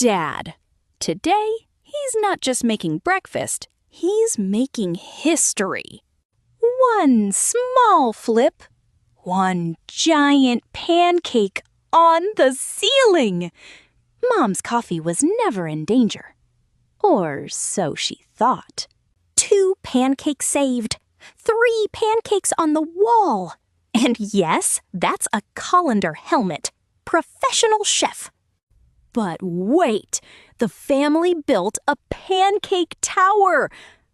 Dad. Today, he's not just making breakfast, he's making history. One small flip, one giant pancake on the ceiling. Mom's coffee was never in danger. Or so she thought. 2 pancakes saved. 3 pancakes on the wall. And yes, that's a colander helmet. Professional chef. But wait, the family built a pancake tower.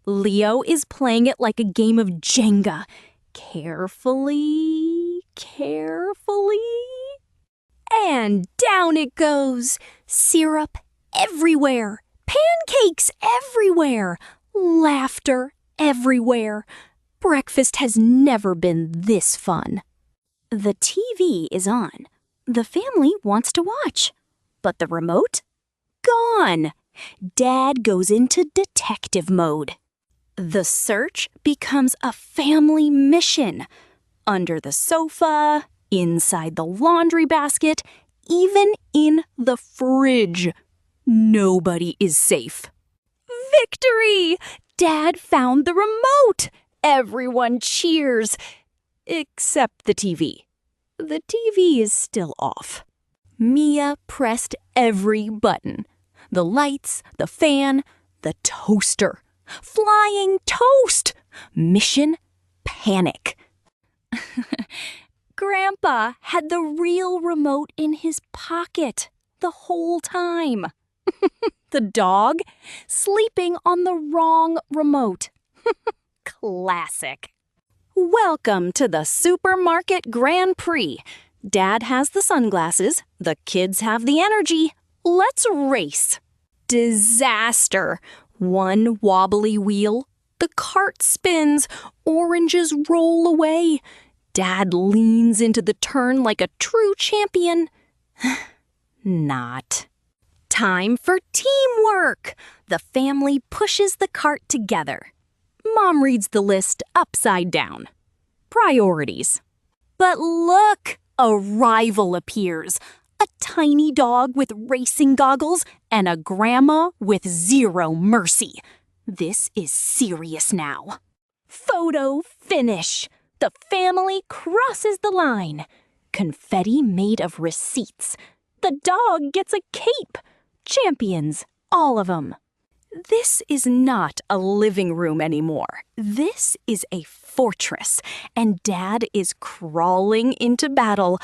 Leo is playing it like a game of Jenga. Carefully, carefully. And down it goes. Syrup everywhere. Pancakes everywhere. Laughter everywhere. Breakfast has never been this fun. The TV is on. The family wants to watch. But the remote? Gone. Dad goes into detective mode. The search becomes a family mission. Under the sofa, inside the laundry basket, even in the fridge. Nobody is safe. Victory! Dad found the remote! Everyone cheers. Except the TV. The TV is still off. Mia pressed every button. The lights, the fan, the toaster. Flying toast! Mission panic. Grandpa had the real remote in his pocket the whole time. The dog sleeping on the wrong remote. Classic. Welcome to the Supermarket Grand Prix. Dad has the sunglasses, the kids have the energy. Let's race. Disaster. One wobbly wheel. The cart spins. Oranges roll away. Dad leans into the turn like a true champion. Not. Time for teamwork. The family pushes the cart together. Mom reads the list upside down. Priorities. But look! A rival appears. A tiny dog with racing goggles and a grandma with zero mercy. This is serious now. Photo finish. The family crosses the line. Confetti made of receipts. The dog gets a cape. Champions, all of them. This is not a living room anymore. This is a fortress, and Dad is crawling into battle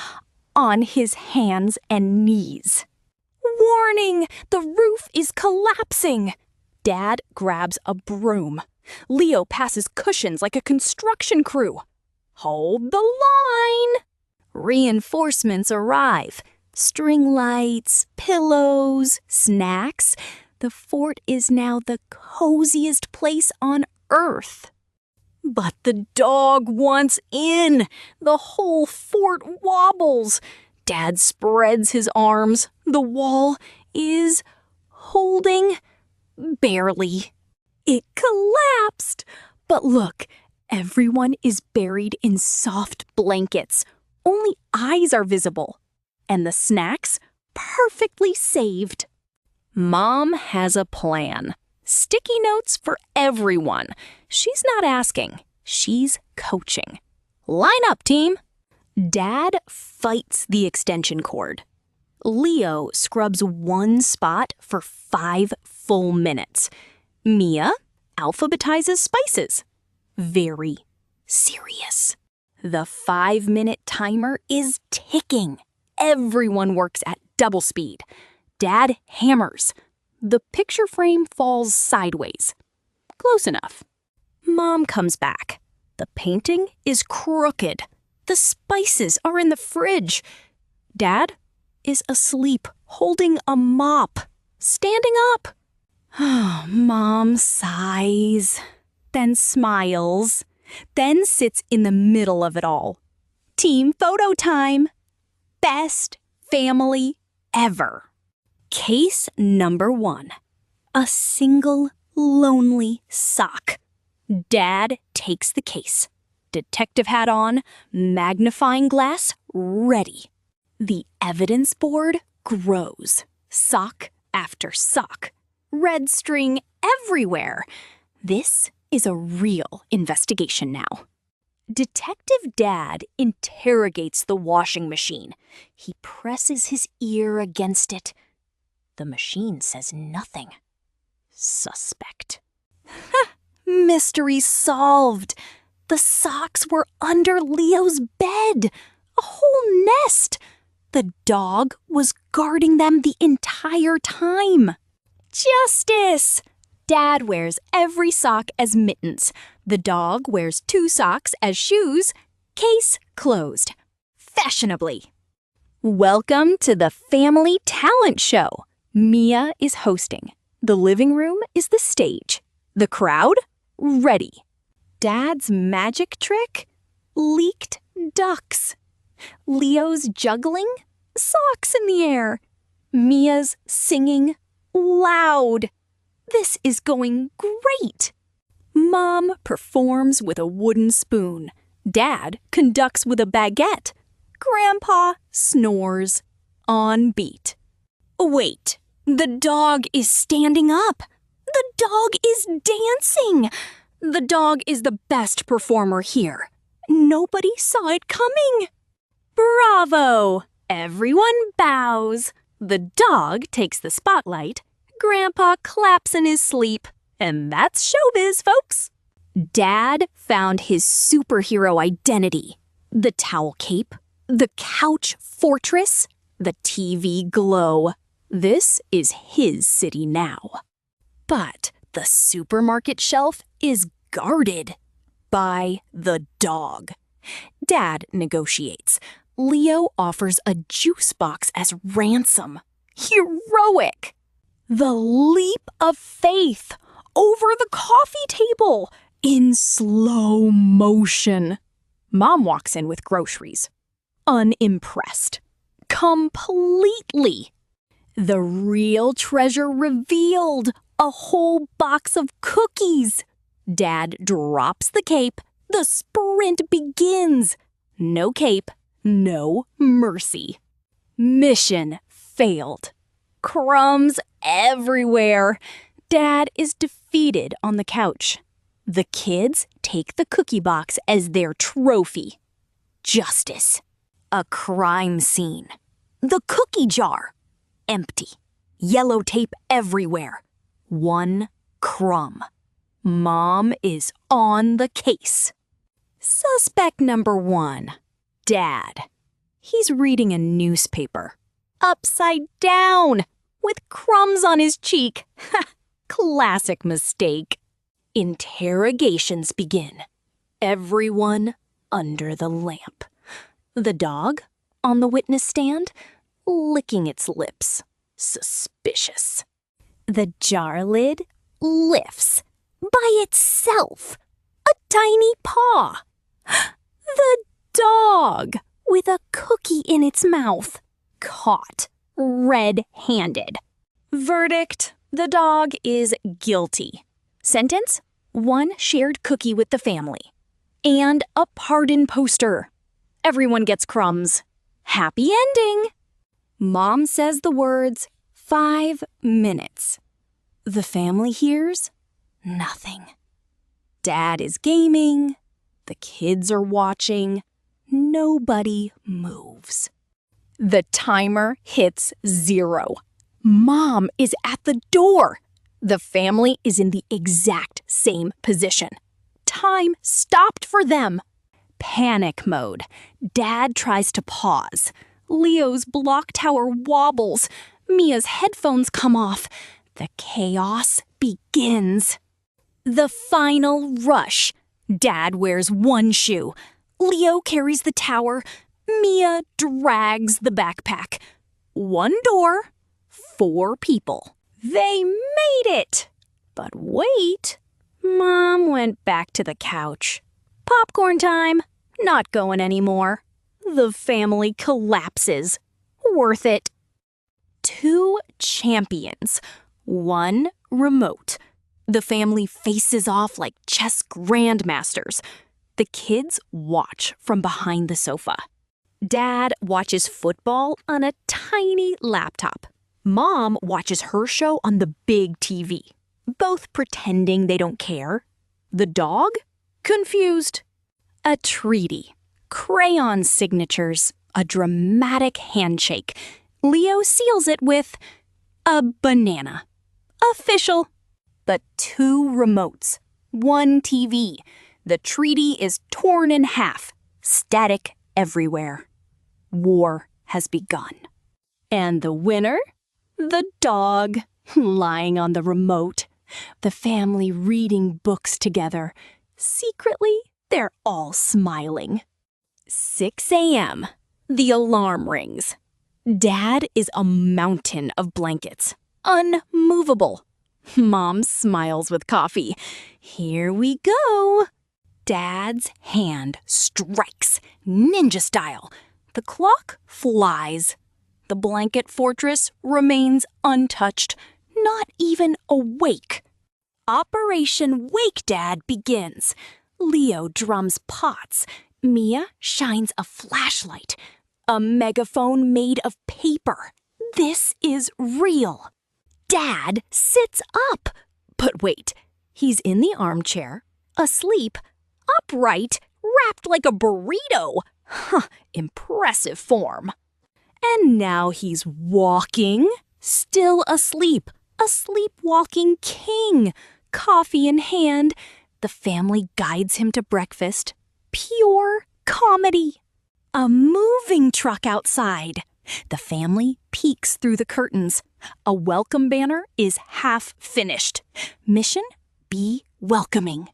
on his hands and knees. Warning! The roof is collapsing! Dad grabs a broom. Leo passes cushions like a construction crew. Hold the line! Reinforcements arrive. String lights, pillows, snacks. The fort is now the coziest place on earth. But the dog wants in. The whole fort wobbles. Dad spreads his arms. The wall is holding barely. It collapsed. But look, everyone is buried in soft blankets. Only eyes are visible. And the snacks perfectly saved. Mom has a plan. Sticky notes for everyone. She's not asking. She's coaching. Line up, team. Dad fights the extension cord. Leo scrubs one spot for 5 full minutes. Mia alphabetizes spices. Very serious. The 5-minute timer is ticking. Everyone works at double speed. Dad hammers. The picture frame falls sideways. Close enough. Mom comes back. The painting is crooked. The spices are in the fridge. Dad is asleep, holding a mop, standing up. Mom sighs, then smiles, then sits in the middle of it all. Team photo time. Best family ever. Case number 1. A single lonely sock. Dad takes the case. Detective hat on, magnifying glass ready. The evidence board grows. Sock after sock. Red string everywhere. This is a real investigation now. Detective Dad interrogates the washing machine. He presses his ear against it. The machine says nothing. Suspect. Mystery solved. The socks were under Leo's bed. A whole nest. The dog was guarding them the entire time. Justice! Dad wears every sock as mittens. The dog wears 2 socks as shoes. Case closed. Fashionably. Welcome to the Family Talent Show. Mia is hosting. The living room is the stage. The crowd? Ready. Dad's magic trick? Leaked ducks. Leo's juggling? Socks in the air. Mia's singing? Loud. This is going great. Mom performs with a wooden spoon. Dad conducts with a baguette. Grandpa snores on beat. Wait, the dog is standing up. The dog is dancing. The dog is the best performer here. Nobody saw it coming. Bravo! Everyone bows. The dog takes the spotlight. Grandpa claps in his sleep. And that's showbiz, folks. Dad found his superhero identity. The towel cape, the couch fortress, the TV glow. This is his city now. But the supermarket shelf is guarded by the dog. Dad negotiates. Leo offers a juice box as ransom. Heroic! The leap of faith over the coffee table in slow motion. Mom walks in with groceries. Unimpressed. Completely. The real treasure revealed. A whole box of cookies. Dad drops the cape. The sprint begins. No cape, no mercy. Mission failed. Crumbs everywhere. Dad is defeated on the couch. The kids take the cookie box as their trophy. Justice. A crime scene. The cookie jar. Empty. Yellow tape everywhere. 1 crumb. Mom is on the case. Suspect number 1. Dad. He's reading a newspaper. Upside down, with crumbs on his cheek. Classic mistake. Interrogations begin. Everyone under the lamp. The dog on the witness stand, licking its lips. Suspicious. The jar lid lifts by itself. A tiny paw. The dog with a cookie in its mouth. Caught red-handed. Verdict: the dog is guilty. Sentence: 1 shared cookie with the family. And a pardon poster. Everyone gets crumbs. Happy ending! Mom says the words, 5 minutes. The family hears nothing. Dad is gaming. The kids are watching. Nobody moves. The timer hits 0. Mom is at the door. The family is in the exact same position. Time stopped for them. Panic mode. Dad tries to pause. Leo's block tower wobbles. Mia's headphones come off. The chaos begins. The final rush. Dad wears 1 shoe. Leo carries the tower. Mia drags the backpack. 1 door, 4 people. They made it! But wait, Mom went back to the couch. Popcorn time, not going anymore. The family collapses. Worth it. 2 champions, 1 remote. The family faces off like chess grandmasters. The kids watch from behind the sofa. Dad watches football on a tiny laptop. Mom watches her show on the big TV, both pretending they don't care. The dog? Confused. A treaty, crayon signatures, a dramatic handshake. Leo seals it with a banana. Official. But 2 remotes, 1 TV. The treaty is torn in half, static everywhere. War has begun. And the winner? The dog, lying on the remote. The family reading books together. Secretly, they're all smiling. 6 a.m. The alarm rings. Dad is a mountain of blankets, unmovable. Mom smiles with coffee. Here we go. Dad's hand strikes, ninja style. The clock flies. The blanket fortress remains untouched, not even awake. Operation Wake Dad begins. Leo drums pots. Mia shines a flashlight. A megaphone made of paper. This is real. Dad sits up. But wait, he's in the armchair, asleep, upright, wrapped like a burrito. Impressive form. And now he's walking, still asleep, a sleepwalking king. Coffee in hand, the family guides him to breakfast. Pure comedy. A moving truck outside. The family peeks through the curtains. A welcome banner is half finished. Mission: be welcoming.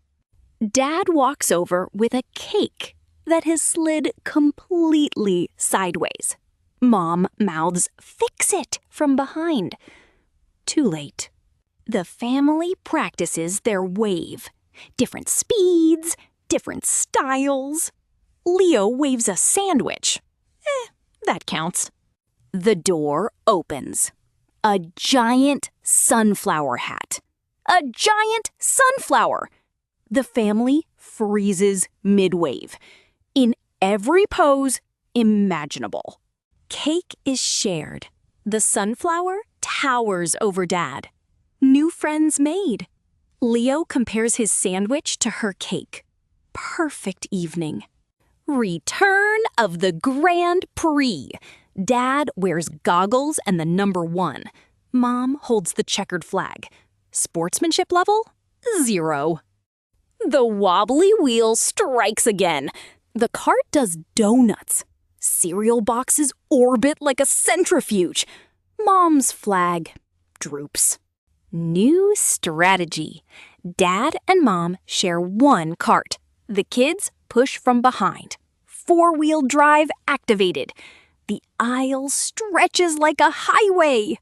Dad walks over with a cake that has slid completely sideways. Mom mouths, "Fix it," from behind. Too late. The family practices their wave. Different speeds, different styles. Leo waves a sandwich. That counts. The door opens. A giant sunflower hat. A giant sunflower. The family freezes mid-wave. In every pose imaginable. Cake is shared. The sunflower towers over Dad. New friends made. Leo compares his sandwich to her cake. Perfect evening. Return of the Grand Prix. Dad wears goggles and the number 1. Mom holds the checkered flag. Sportsmanship level? 0. The wobbly wheel strikes again. The cart does donuts. Cereal boxes orbit like a centrifuge. Mom's flag droops. New strategy. Dad and Mom share 1 cart. The kids push from behind. 4-wheel drive activated. The aisle stretches like a highway.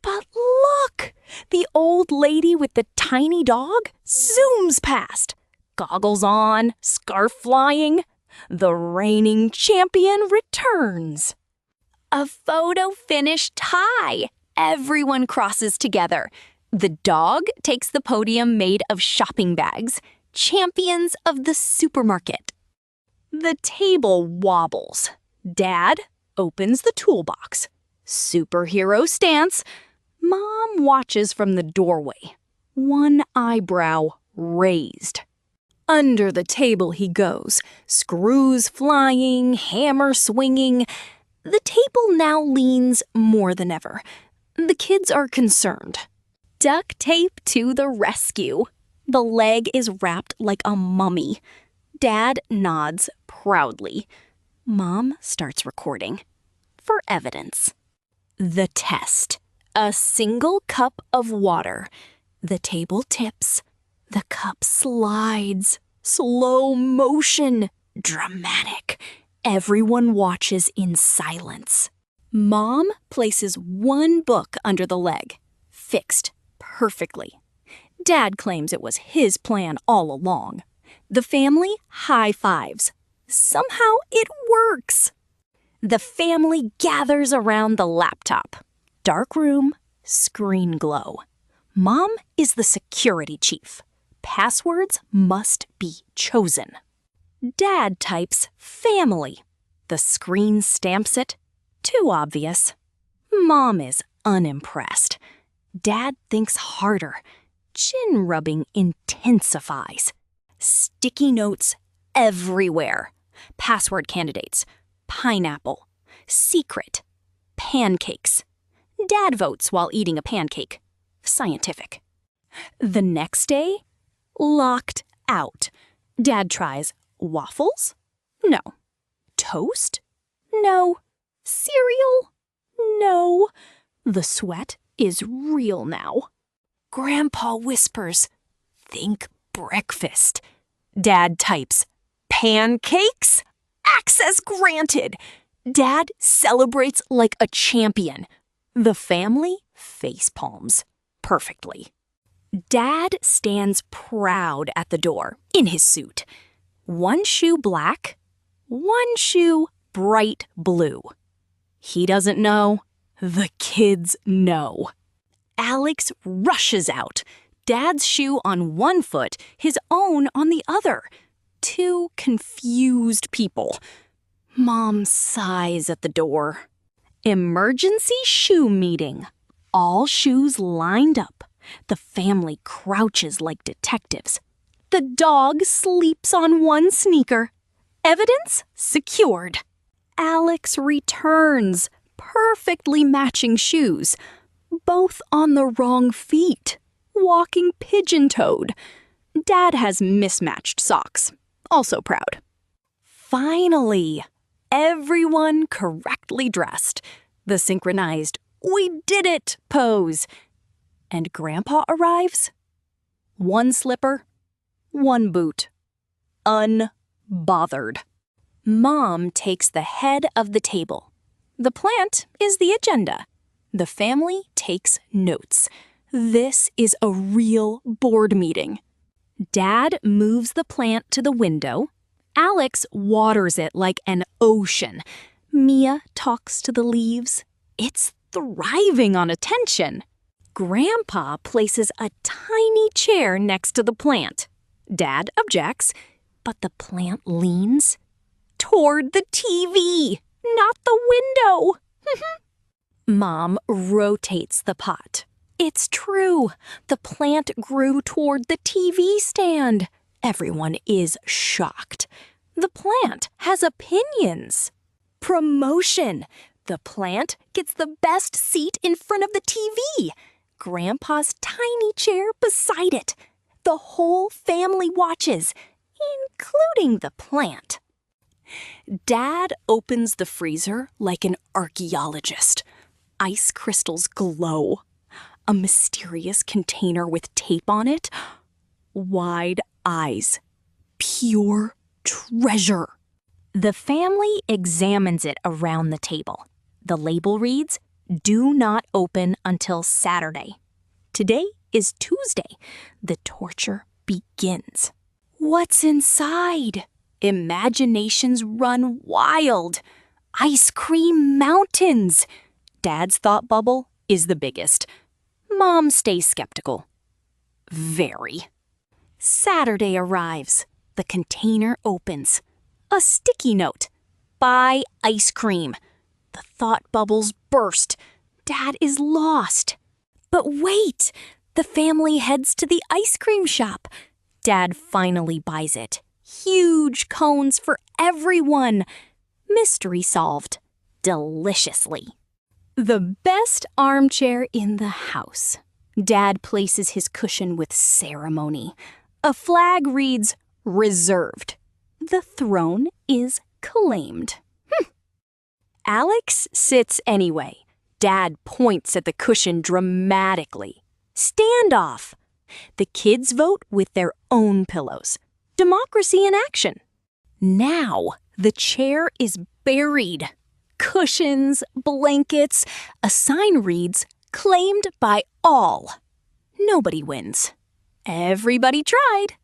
But look! The old lady with the tiny dog zooms past. Goggles on, scarf flying. The reigning champion returns. A photo finish tie. Everyone crosses together. The dog takes the podium made of shopping bags. Champions of the supermarket. The table wobbles. Dad opens the toolbox. Superhero stance. Mom watches from the doorway. 1 eyebrow raised. Under the table he goes, screws flying, hammer swinging. The table now leans more than ever. The kids are concerned. Duct tape to the rescue. The leg is wrapped like a mummy. Dad nods proudly. Mom starts recording. For evidence. The test. A single cup of water. The table tips. The cup slides. Slow motion. Dramatic. Everyone watches in silence. Mom places 1 book under the leg. Fixed perfectly. Dad claims it was his plan all along. The family high-fives. Somehow it works. The family gathers around the laptop. Dark room, screen glow. Mom is the security chief. Passwords must be chosen. Dad types family. The screen stamps it. Too obvious. Mom is unimpressed. Dad thinks harder. Chin rubbing intensifies. Sticky notes everywhere. Password candidates. Pineapple. Secret. Pancakes. Dad votes while eating a pancake. Scientific. The next day, locked out. Dad tries waffles? No. Toast? No. Cereal? No. The sweat is real now. Grandpa whispers, "Think breakfast." Dad types, "Pancakes? Access granted." Dad celebrates like a champion. The family face palms perfectly. Dad stands proud at the door in his suit. One shoe black, one shoe bright blue. He doesn't know. The kids know. Alex rushes out. Dad's shoe on one foot, his own on the other. Two confused people. Mom sighs at the door. Emergency shoe meeting. All shoes lined up. The family crouches like detectives. The dog sleeps on one sneaker. Evidence secured. Alex returns, perfectly matching shoes, both on the wrong feet, walking pigeon-toed. Dad has mismatched socks, also proud. Finally, everyone correctly dressed. The synchronized "we did it" pose. And Grandpa arrives. One slipper, one boot. Unbothered. Mom takes the head of the table. The plant is the agenda. The family takes notes. This is a real board meeting. Dad moves the plant to the window. Alex waters it like an ocean. Mia talks to the leaves. It's thriving on attention. Grandpa places a tiny chair next to the plant. Dad objects, but the plant leans toward the TV, not the window. Mom rotates the pot. It's true. The plant grew toward the TV stand. Everyone is shocked. The plant has opinions. Promotion. The plant gets the best seat in front of the TV. Grandpa's tiny chair beside it. The whole family watches, including the plant. Dad opens the freezer like an archaeologist. Ice crystals glow. A mysterious container with tape on it. Wide eyes. Pure treasure. The family examines it around the table. The label reads, "Do not open until Saturday." Today is Tuesday. The torture begins. What's inside? Imaginations run wild. Ice cream mountains. Dad's thought bubble is the biggest. Mom stays skeptical. Very. Saturday arrives. The container opens. A sticky note. Buy ice cream. The thought bubbles burst. Dad is lost. But wait! The family heads to the ice cream shop. Dad finally buys it. Huge cones for everyone. Mystery solved. Deliciously. The best armchair in the house. Dad places his cushion with ceremony. A flag reads, "Reserved." The throne is claimed. Alex sits anyway. Dad points at the cushion dramatically. Standoff. The kids vote with their own pillows. Democracy in action. Now the chair is buried. Cushions, blankets. A sign reads, "Claimed by all." Nobody wins. Everybody tried.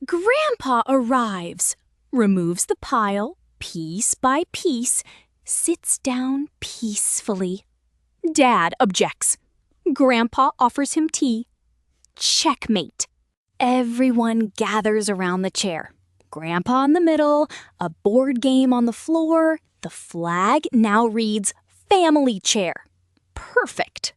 Grandpa arrives, removes the pile, piece by piece, sits down peacefully. Dad objects. Grandpa offers him tea. Checkmate. Everyone gathers around the chair. Grandpa in the middle, a board game on the floor. The flag now reads family chair. perfect.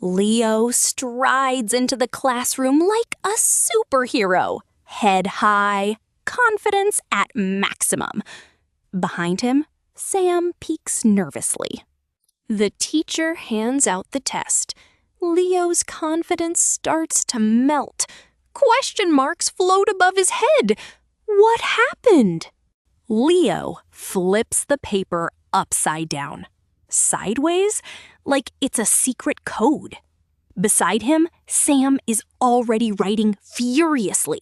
Leo strides into the classroom like a superhero, head high, confidence at maximum. Behind him, Sam peeks nervously. The teacher hands out the test. Leo's confidence starts to melt. Question marks float above his head. What happened? Leo flips the paper upside down. Sideways, like it's a secret code. Beside him, Sam is already writing furiously.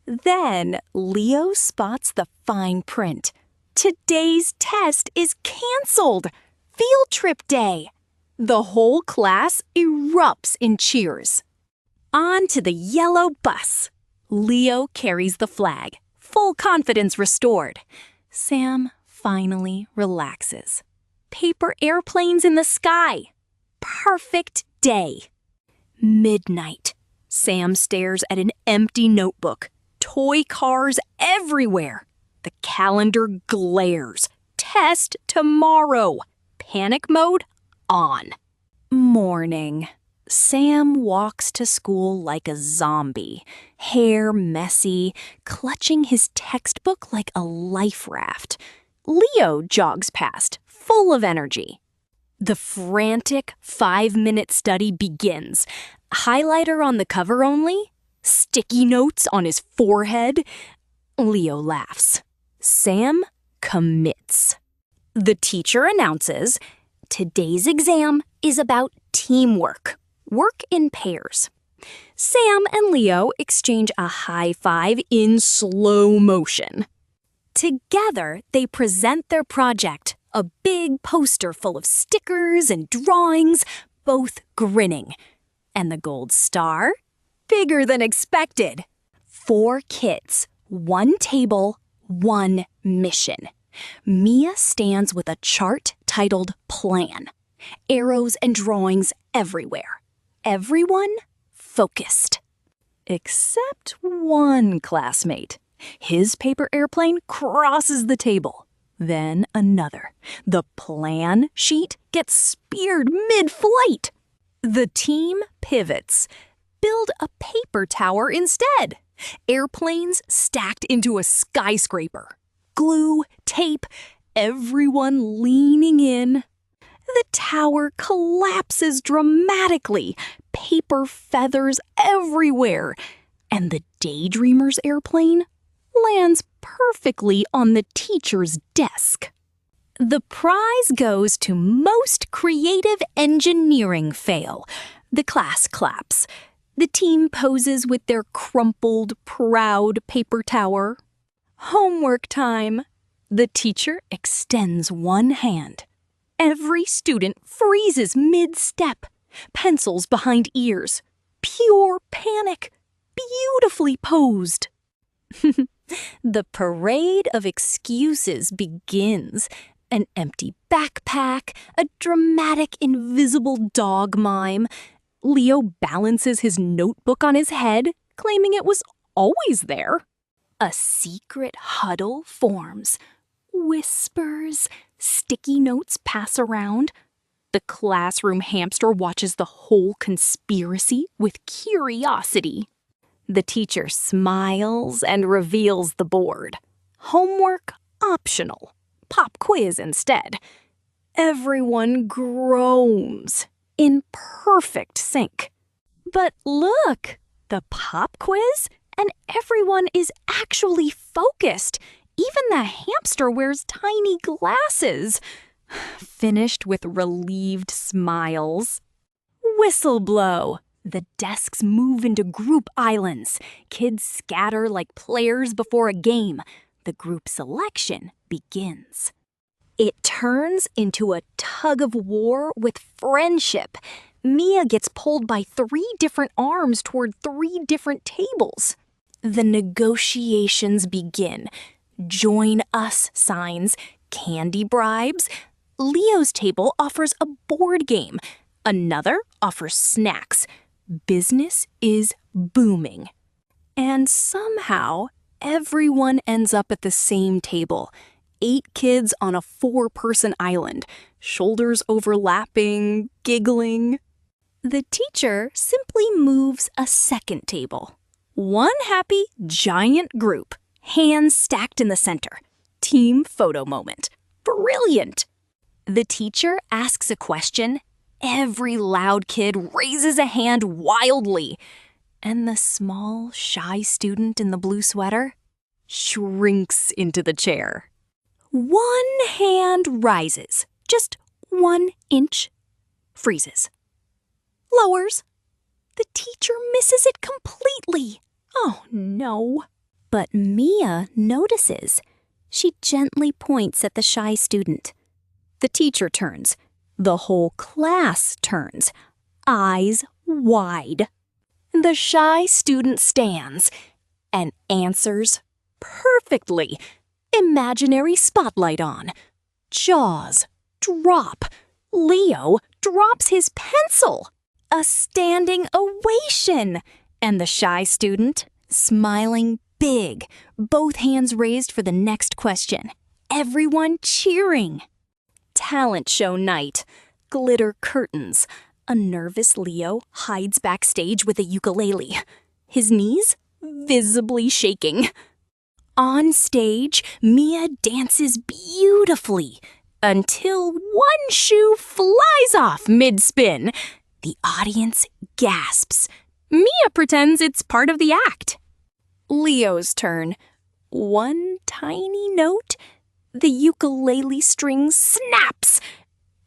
Then Leo spots the fine print. Today's test is canceled. Field trip day. The whole class erupts in cheers. On to the yellow bus. Leo carries the flag, full confidence restored. Sam finally relaxes. Paper airplanes in the sky. Perfect day. Midnight. Sam stares at an empty notebook. Toy cars everywhere. The calendar glares. Test tomorrow. Panic mode on. Morning. Sam walks to school like a zombie, hair messy, clutching his textbook like a life raft. Leo jogs past, full of energy. The frantic 5-minute study begins. Highlighter on the cover only? Sticky notes on his forehead? Leo laughs. Sam commits. The teacher announces, today's exam is about teamwork. Work in pairs. Sam and Leo exchange a high five in slow motion. Together, they present their project, a big poster full of stickers and drawings, both grinning. And the gold star? Bigger than expected. 4 kits, 1 table, 1 mission. Mia stands with a chart titled Plan. Arrows and drawings everywhere. Everyone focused. Except one classmate. His paper airplane crosses the table. Then another. The plan sheet gets speared mid-flight. The team pivots. Build a paper tower instead. Airplanes stacked into a skyscraper. Glue, tape, everyone leaning in. The tower collapses dramatically. Paper feathers everywhere. And the Daydreamer's airplane lands perfectly on the teacher's desk. The prize goes to most creative engineering fail. The class claps. The team poses with their crumpled, proud paper tower. Homework time. The teacher extends one hand. Every student freezes mid-step. Pencils behind ears. Pure panic. Beautifully posed. The parade of excuses begins. An empty backpack, a dramatic invisible dog mime. Leo balances his notebook on his head, claiming it was always there. A secret huddle forms. Whispers, sticky notes pass around. The classroom hamster watches the whole conspiracy with curiosity. The teacher smiles and reveals the board. Homework optional. Pop quiz instead. Everyone groans in perfect sync. But look, the pop quiz, and everyone is actually focused. Even the hamster wears tiny glasses. Finished with relieved smiles. Whistle blow. The desks move into group islands. Kids scatter like players before a game. The group selection begins. It turns into a tug-of-war with friendship. Mia gets pulled by 3 different arms toward 3 different tables. The negotiations begin. Join us signs, candy bribes. Leo's table offers a board game. Another offers snacks. Business is booming. And somehow, everyone ends up at the same table. 8 kids on a 4-person island, shoulders overlapping, giggling. The teacher simply moves a second table. One happy, giant group, hands stacked in the center. Team photo moment. Brilliant! The teacher asks a question. Every loud kid raises a hand wildly. And the small, shy student in the blue sweater shrinks into the chair. One hand rises, just 1 inch, freezes, lowers. The teacher misses it completely. Oh no. But Mia notices. She gently points at the shy student. The teacher turns. The whole class turns, eyes wide. The shy student stands and answers perfectly. Imaginary spotlight on. Jaws drop. Leo drops his pencil. A standing ovation. And the shy student, smiling big, both hands raised for the next question. Everyone cheering. Talent show night. Glitter curtains. A nervous Leo hides backstage with a ukulele. His knees visibly shaking. On stage, Mia dances beautifully until one shoe flies off mid-spin. The audience gasps. Mia pretends it's part of the act. Leo's turn. One tiny note. The ukulele string snaps.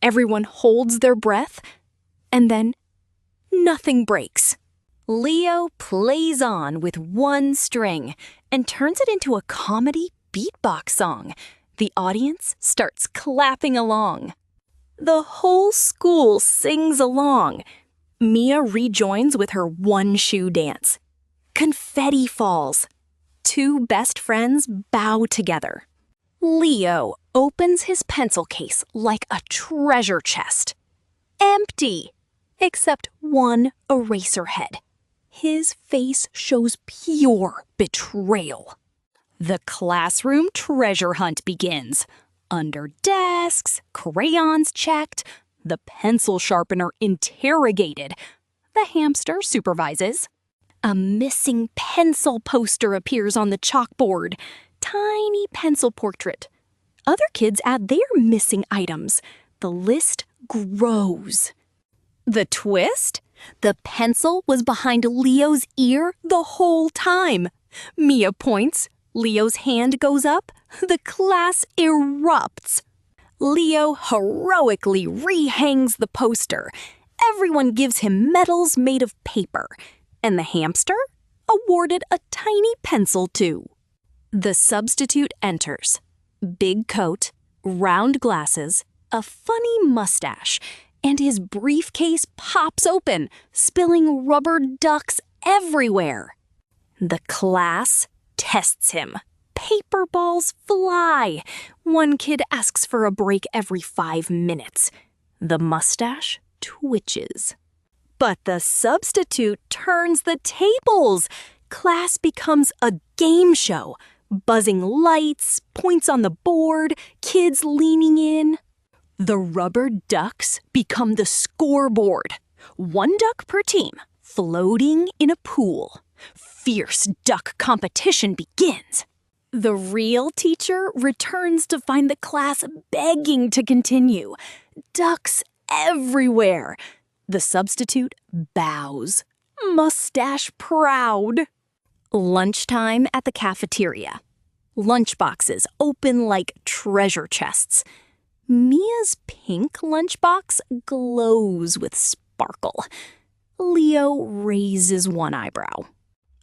Everyone holds their breath. And then nothing breaks. Leo plays on with one string and turns it into a comedy beatbox song. The audience starts clapping along. The whole school sings along. Mia rejoins with her one-shoe dance. Confetti falls. 2 best friends bow together. Leo opens his pencil case like a treasure chest. Empty, except one eraser head. His face shows pure betrayal. The classroom treasure hunt begins. Under desks, crayons checked, the pencil sharpener interrogated. The hamster supervises. A missing pencil poster appears on the chalkboard. Tiny pencil portrait. Other kids add their missing items. The list grows. The twist? The pencil was behind Leo's ear the whole time. Mia points. Leo's hand goes up. The class erupts. Leo heroically rehangs the poster. Everyone gives him medals made of paper. And the hamster? Awarded a tiny pencil too. The substitute enters. Big coat, round glasses, a funny mustache, and his briefcase pops open, spilling rubber ducks everywhere. The class tests him. Paper balls fly. One kid asks for a break every 5 minutes. The mustache twitches. But the substitute turns the tables. Class becomes a game show. Buzzing lights, points on the board, kids leaning in. The rubber ducks become the scoreboard. 1 duck per team, floating in a pool. Fierce duck competition begins. The real teacher returns to find the class begging to continue. Ducks everywhere. The substitute bows, mustache proud. Lunchtime at the cafeteria. Lunchboxes open like treasure chests. Mia's pink lunchbox glows with sparkle. Leo raises one eyebrow.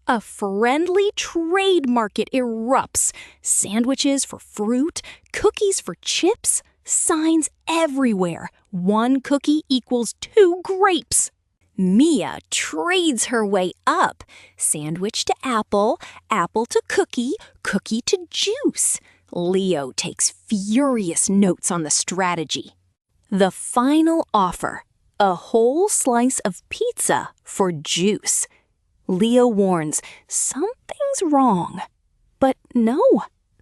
A friendly trade market erupts. Sandwiches for fruit, cookies for chips, signs everywhere. 1 cookie equals 2 grapes. Mia trades her way up. Sandwich to apple, apple to cookie, cookie to juice. Leo takes furious notes on the strategy. The final offer, a whole slice of pizza for juice. Leo warns, something's wrong. But no,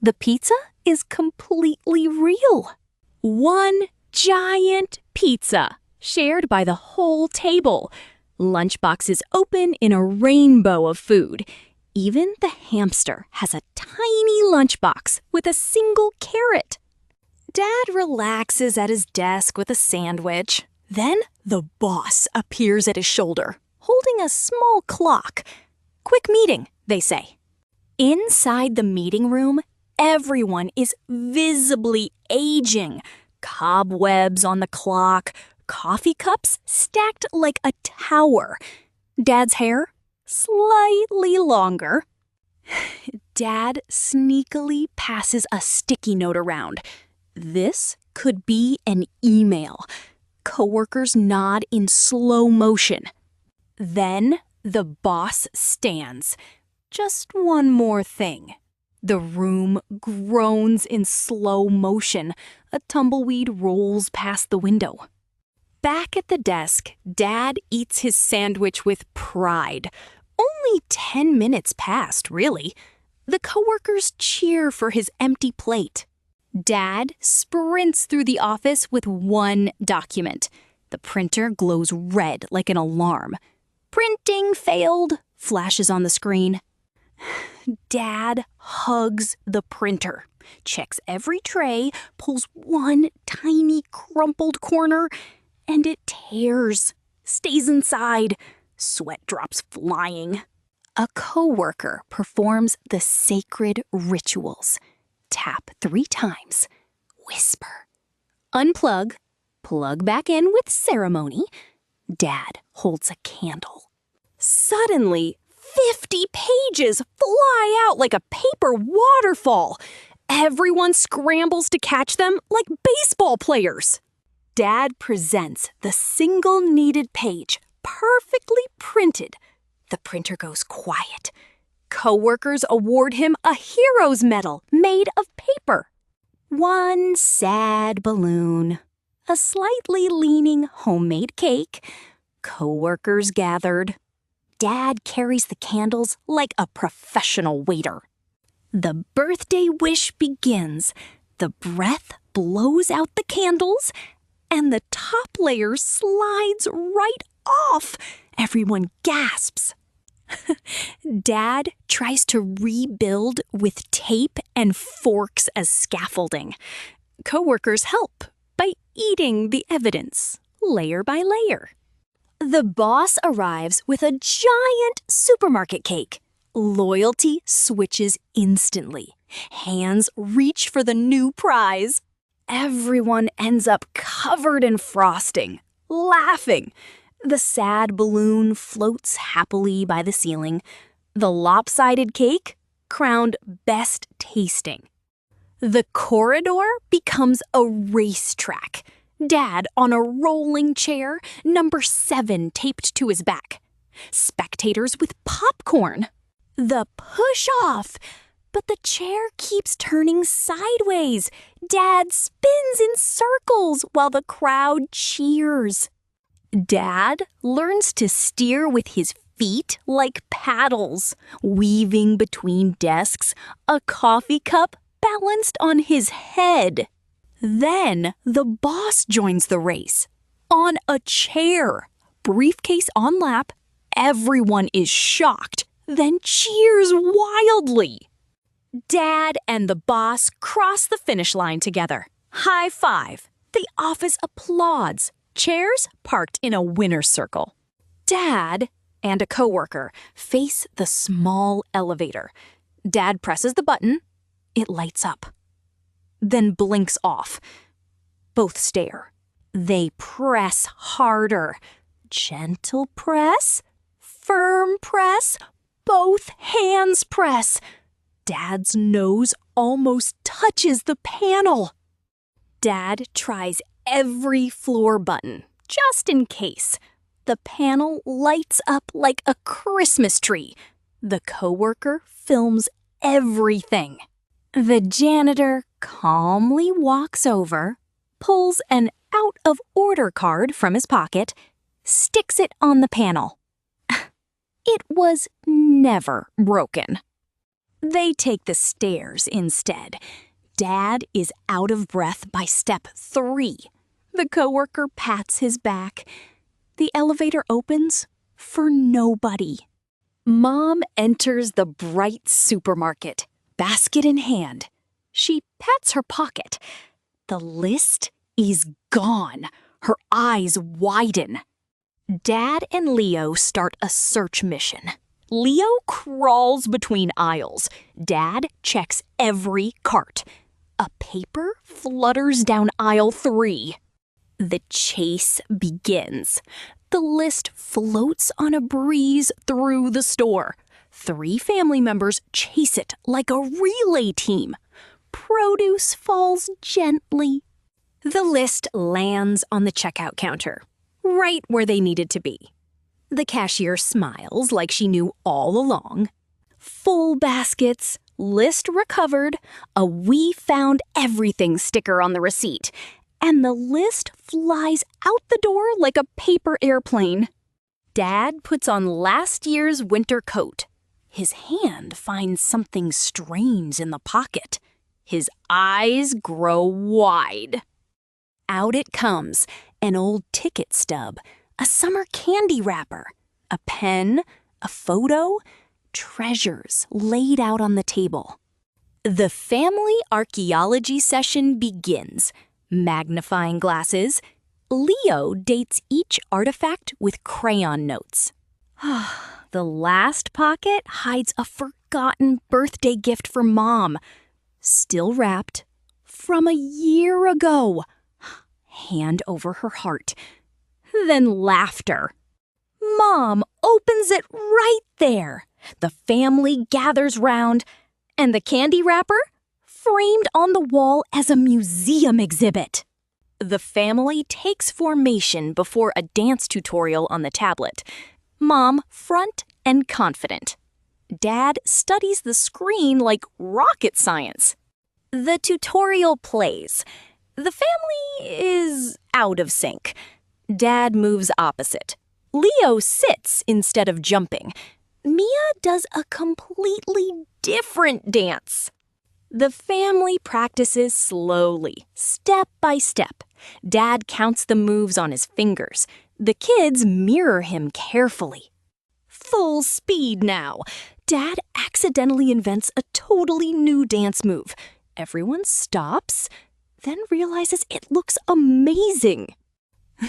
the pizza is completely real. One giant pizza, shared by the whole table. Lunchboxes open in a rainbow of food. Even the hamster has a tiny lunchbox with a single carrot. Dad relaxes at his desk with a sandwich. Then the boss appears at his shoulder, holding a small clock. Quick meeting, they say. Inside the meeting room, everyone is visibly aging. Cobwebs on the clock, coffee cups stacked like a tower. Dad's hair slightly longer. Dad sneakily passes a sticky note around. This could be an email. Coworkers nod in slow motion. Then the boss stands. Just one more thing. The room groans in slow motion. A tumbleweed rolls past the window. Back at the desk, Dad eats his sandwich with pride. Only 10 minutes passed, really. The coworkers cheer for his empty plate. Dad sprints through the office with one document. The printer glows red like an alarm. "Printing failed," flashes on the screen. Dad hugs the printer, checks every tray, pulls one tiny crumpled corner, and it tears, stays inside. Sweat drops flying. A coworker performs the sacred rituals. Tap 3 times. Whisper. Unplug. Plug back in with ceremony. Dad holds a candle. Suddenly, 50 pages fly out like a paper waterfall. Everyone scrambles to catch them like baseball players. Dad presents the single needed page, perfectly printed. The printer goes quiet. Coworkers award him a hero's medal made of paper. One sad balloon. A slightly leaning homemade cake. Coworkers gathered. Dad carries the candles like a professional waiter. The birthday wish begins. The breath blows out the candles, and the top layer slides right off. Everyone gasps. Dad tries to rebuild with tape and forks as scaffolding. Coworkers help by eating the evidence, layer by layer. The boss arrives with a giant supermarket cake. Loyalty switches instantly. Hands reach for the new prize. Everyone ends up covered in frosting, laughing. The sad balloon floats happily by the ceiling. The lopsided cake crowned best tasting. The corridor becomes a racetrack. Dad on a rolling chair, number 7 taped to his back. Spectators with popcorn. The push-off. But the chair keeps turning sideways. Dad spins in circles while the crowd cheers. Dad learns to steer with his feet like paddles, weaving between desks, a coffee cup balanced on his head. Then the boss joins the race. On a chair, briefcase on lap, everyone is shocked, then cheers wildly. Dad and the boss cross the finish line together. High five. The office applauds. Chairs parked in a winner's circle. Dad and a coworker face the small elevator. Dad presses the button. It lights up. Then blinks off. Both stare. They press harder. Gentle press. Firm press. Both hands press. Dad's nose almost touches the panel. Dad tries every floor button, just in case. The panel lights up like a Christmas tree. The coworker films everything. The janitor calmly walks over, pulls an out-of-order card from his pocket, sticks it on the panel. It was never broken. They take the stairs instead. Dad is out of breath by step 3. The coworker pats his back. The elevator opens for nobody. Mom enters the bright supermarket, basket in hand. She pats her pocket. The list is gone. Her eyes widen. Dad and Leo start a search mission. Leo crawls between aisles. Dad checks every cart. A paper flutters down aisle 3. The chase begins. The list floats on a breeze through the store. 3 family members chase it like a relay team. Produce falls gently. The list lands on the checkout counter, right where they needed to be. The cashier smiles like she knew all along. Full baskets, list recovered, a "We found everything" sticker on the receipt, and the list flies out the door like a paper airplane. Dad puts on last year's winter coat. His hand finds something strange in the pocket. His eyes grow wide. Out it comes, an old ticket stub, a summer candy wrapper, a pen, a photo, treasures laid out on the table. The family archaeology session begins. Magnifying glasses. Leo dates each artifact with crayon notes. The last pocket hides a forgotten birthday gift for Mom. Still wrapped. From a year ago. Hand over her heart. Then laughter. Mom opens it right there. The family gathers round, and the candy wrapper framed on the wall as a museum exhibit. The family takes formation before a dance tutorial on the tablet. Mom front and confident. Dad studies the screen like rocket science. The tutorial plays. The family is out of sync. Dad moves opposite. Leo sits instead of jumping. Mia does a completely different dance. The family practices slowly, step by step. Dad counts the moves on his fingers. The kids mirror him carefully. Full speed now. Dad accidentally invents a totally new dance move. Everyone stops, then realizes it looks amazing.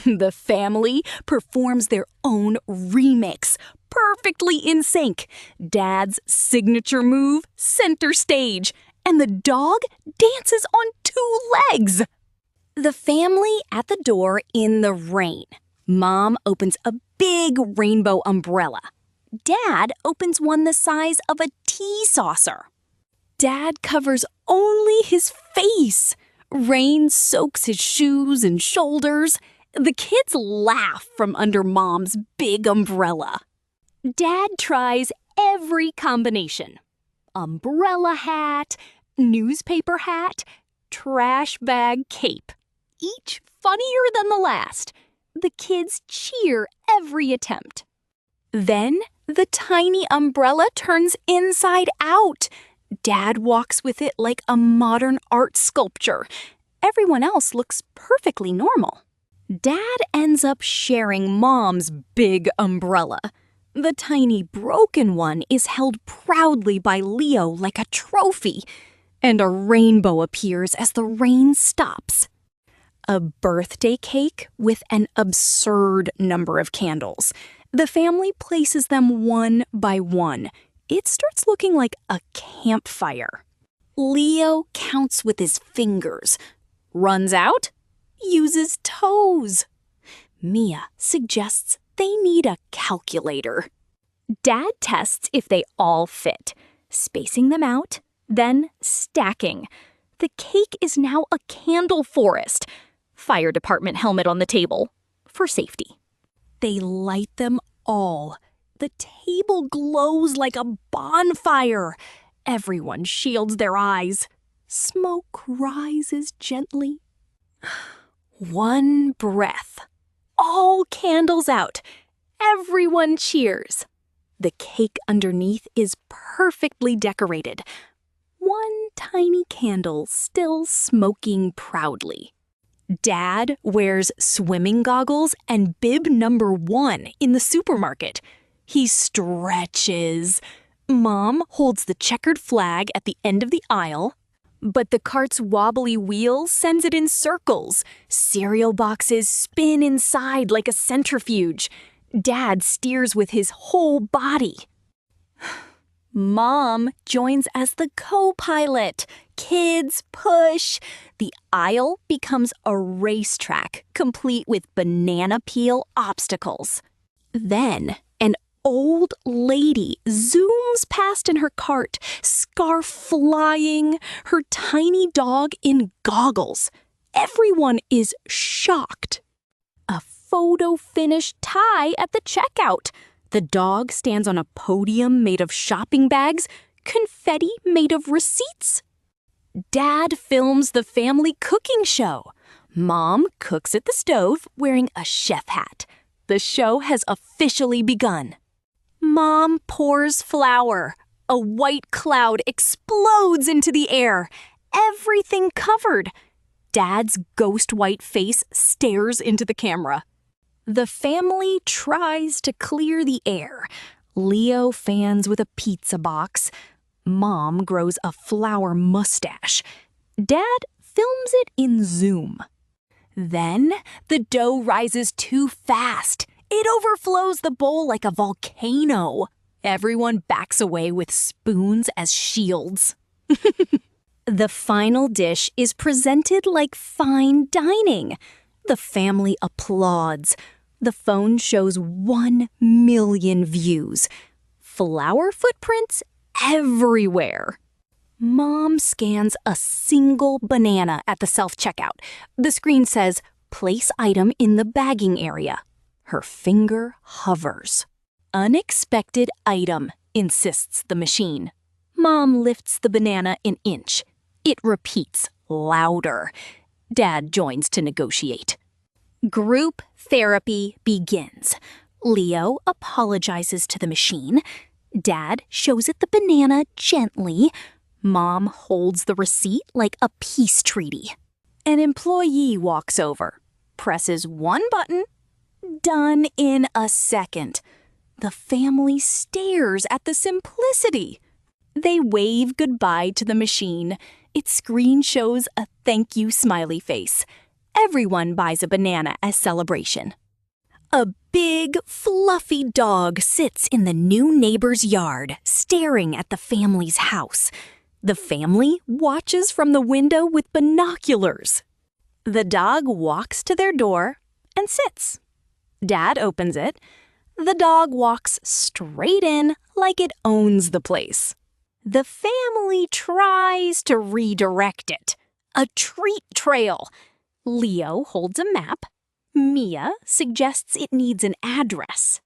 The family performs their own remix, perfectly in sync. Dad's signature move, center stage, and the dog dances on 2 legs. The family at the door in the rain. Mom opens a big rainbow umbrella. Dad opens one the size of a tea saucer. Dad covers only his face. Rain soaks his shoes and shoulders. The kids laugh from under Mom's big umbrella. Dad tries every combination. Umbrella hat, newspaper hat, trash bag cape. Each funnier than the last. The kids cheer every attempt. Then the tiny umbrella turns inside out. Dad walks with it like a modern art sculpture. Everyone else looks perfectly normal. Dad ends up sharing Mom's big umbrella. The tiny broken one is held proudly by Leo like a trophy, and a rainbow appears as the rain stops. A birthday cake with an absurd number of candles. The family places them one by one. It starts looking like a campfire. Leo counts with his fingers, runs out, uses toes. Mia suggests they need a calculator. Dad tests if they all fit, spacing them out, then stacking. The cake is now a candle forest. Fire department helmet on the table, for safety. They light them all. The table glows like a bonfire. Everyone shields their eyes. Smoke rises gently. One breath. All candles out. Everyone cheers. The cake underneath is perfectly decorated. One tiny candle still smoking proudly. Dad wears swimming goggles and bib number 1 in the supermarket. He stretches. Mom holds the checkered flag at the end of the aisle, but the cart's wobbly wheel sends it in circles. Cereal boxes spin inside like a centrifuge. Dad steers with his whole body. Mom joins as the co-pilot. Kids push. The aisle becomes a racetrack, complete with banana peel obstacles. Then an old lady zooms past in her cart, scarf flying, her tiny dog in goggles. Everyone is shocked. A photo finish tie at the checkout. The dog stands on a podium made of shopping bags, confetti made of receipts. Dad films the family cooking show. Mom cooks at the stove wearing a chef hat. The show has officially begun. Mom pours flour. A white cloud explodes into the air. Everything covered. Dad's ghost white face stares into the camera. The family tries to clear the air. Leo fans with a pizza box. Mom grows a flower mustache. Dad films it in zoom. Then the dough rises too fast. It overflows the bowl like a volcano. Everyone backs away with spoons as shields. The final dish is presented like fine dining. The family applauds. The phone shows 1 million views. Flower footprints everywhere. Mom scans a single banana at the self-checkout. The screen says, "Place item in the bagging area." Her finger hovers. "Unexpected item," insists the machine. Mom lifts the banana an inch. It repeats louder. Dad joins to negotiate. Group therapy begins. Leo apologizes to the machine. Dad shows it the banana gently. Mom holds the receipt like a peace treaty. An employee walks over, presses one button, done in a second. The family stares at the simplicity. They wave goodbye to the machine. Its screen shows a thank you smiley face. Everyone buys a banana as celebration. A big, fluffy dog sits in the new neighbor's yard, staring at the family's house. The family watches from the window with binoculars. The dog walks to their door and sits. Dad opens it. The dog walks straight in like it owns the place. The family tries to redirect it. A treat trail. Leo holds a map. Mia suggests it needs an address.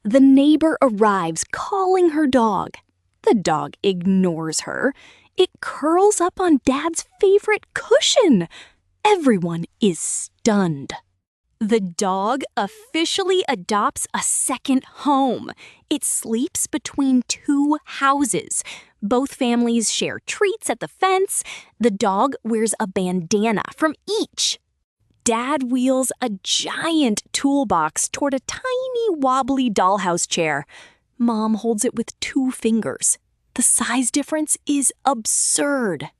The neighbor arrives, calling her dog. The dog ignores her. It curls up on Dad's favorite cushion. Everyone is stunned. The dog officially adopts a second home. It sleeps between 2 houses. Both families share treats at the fence. The dog wears a bandana from each. Dad wheels a giant toolbox toward a tiny wobbly dollhouse chair. Mom holds it with 2 fingers. The size difference is absurd.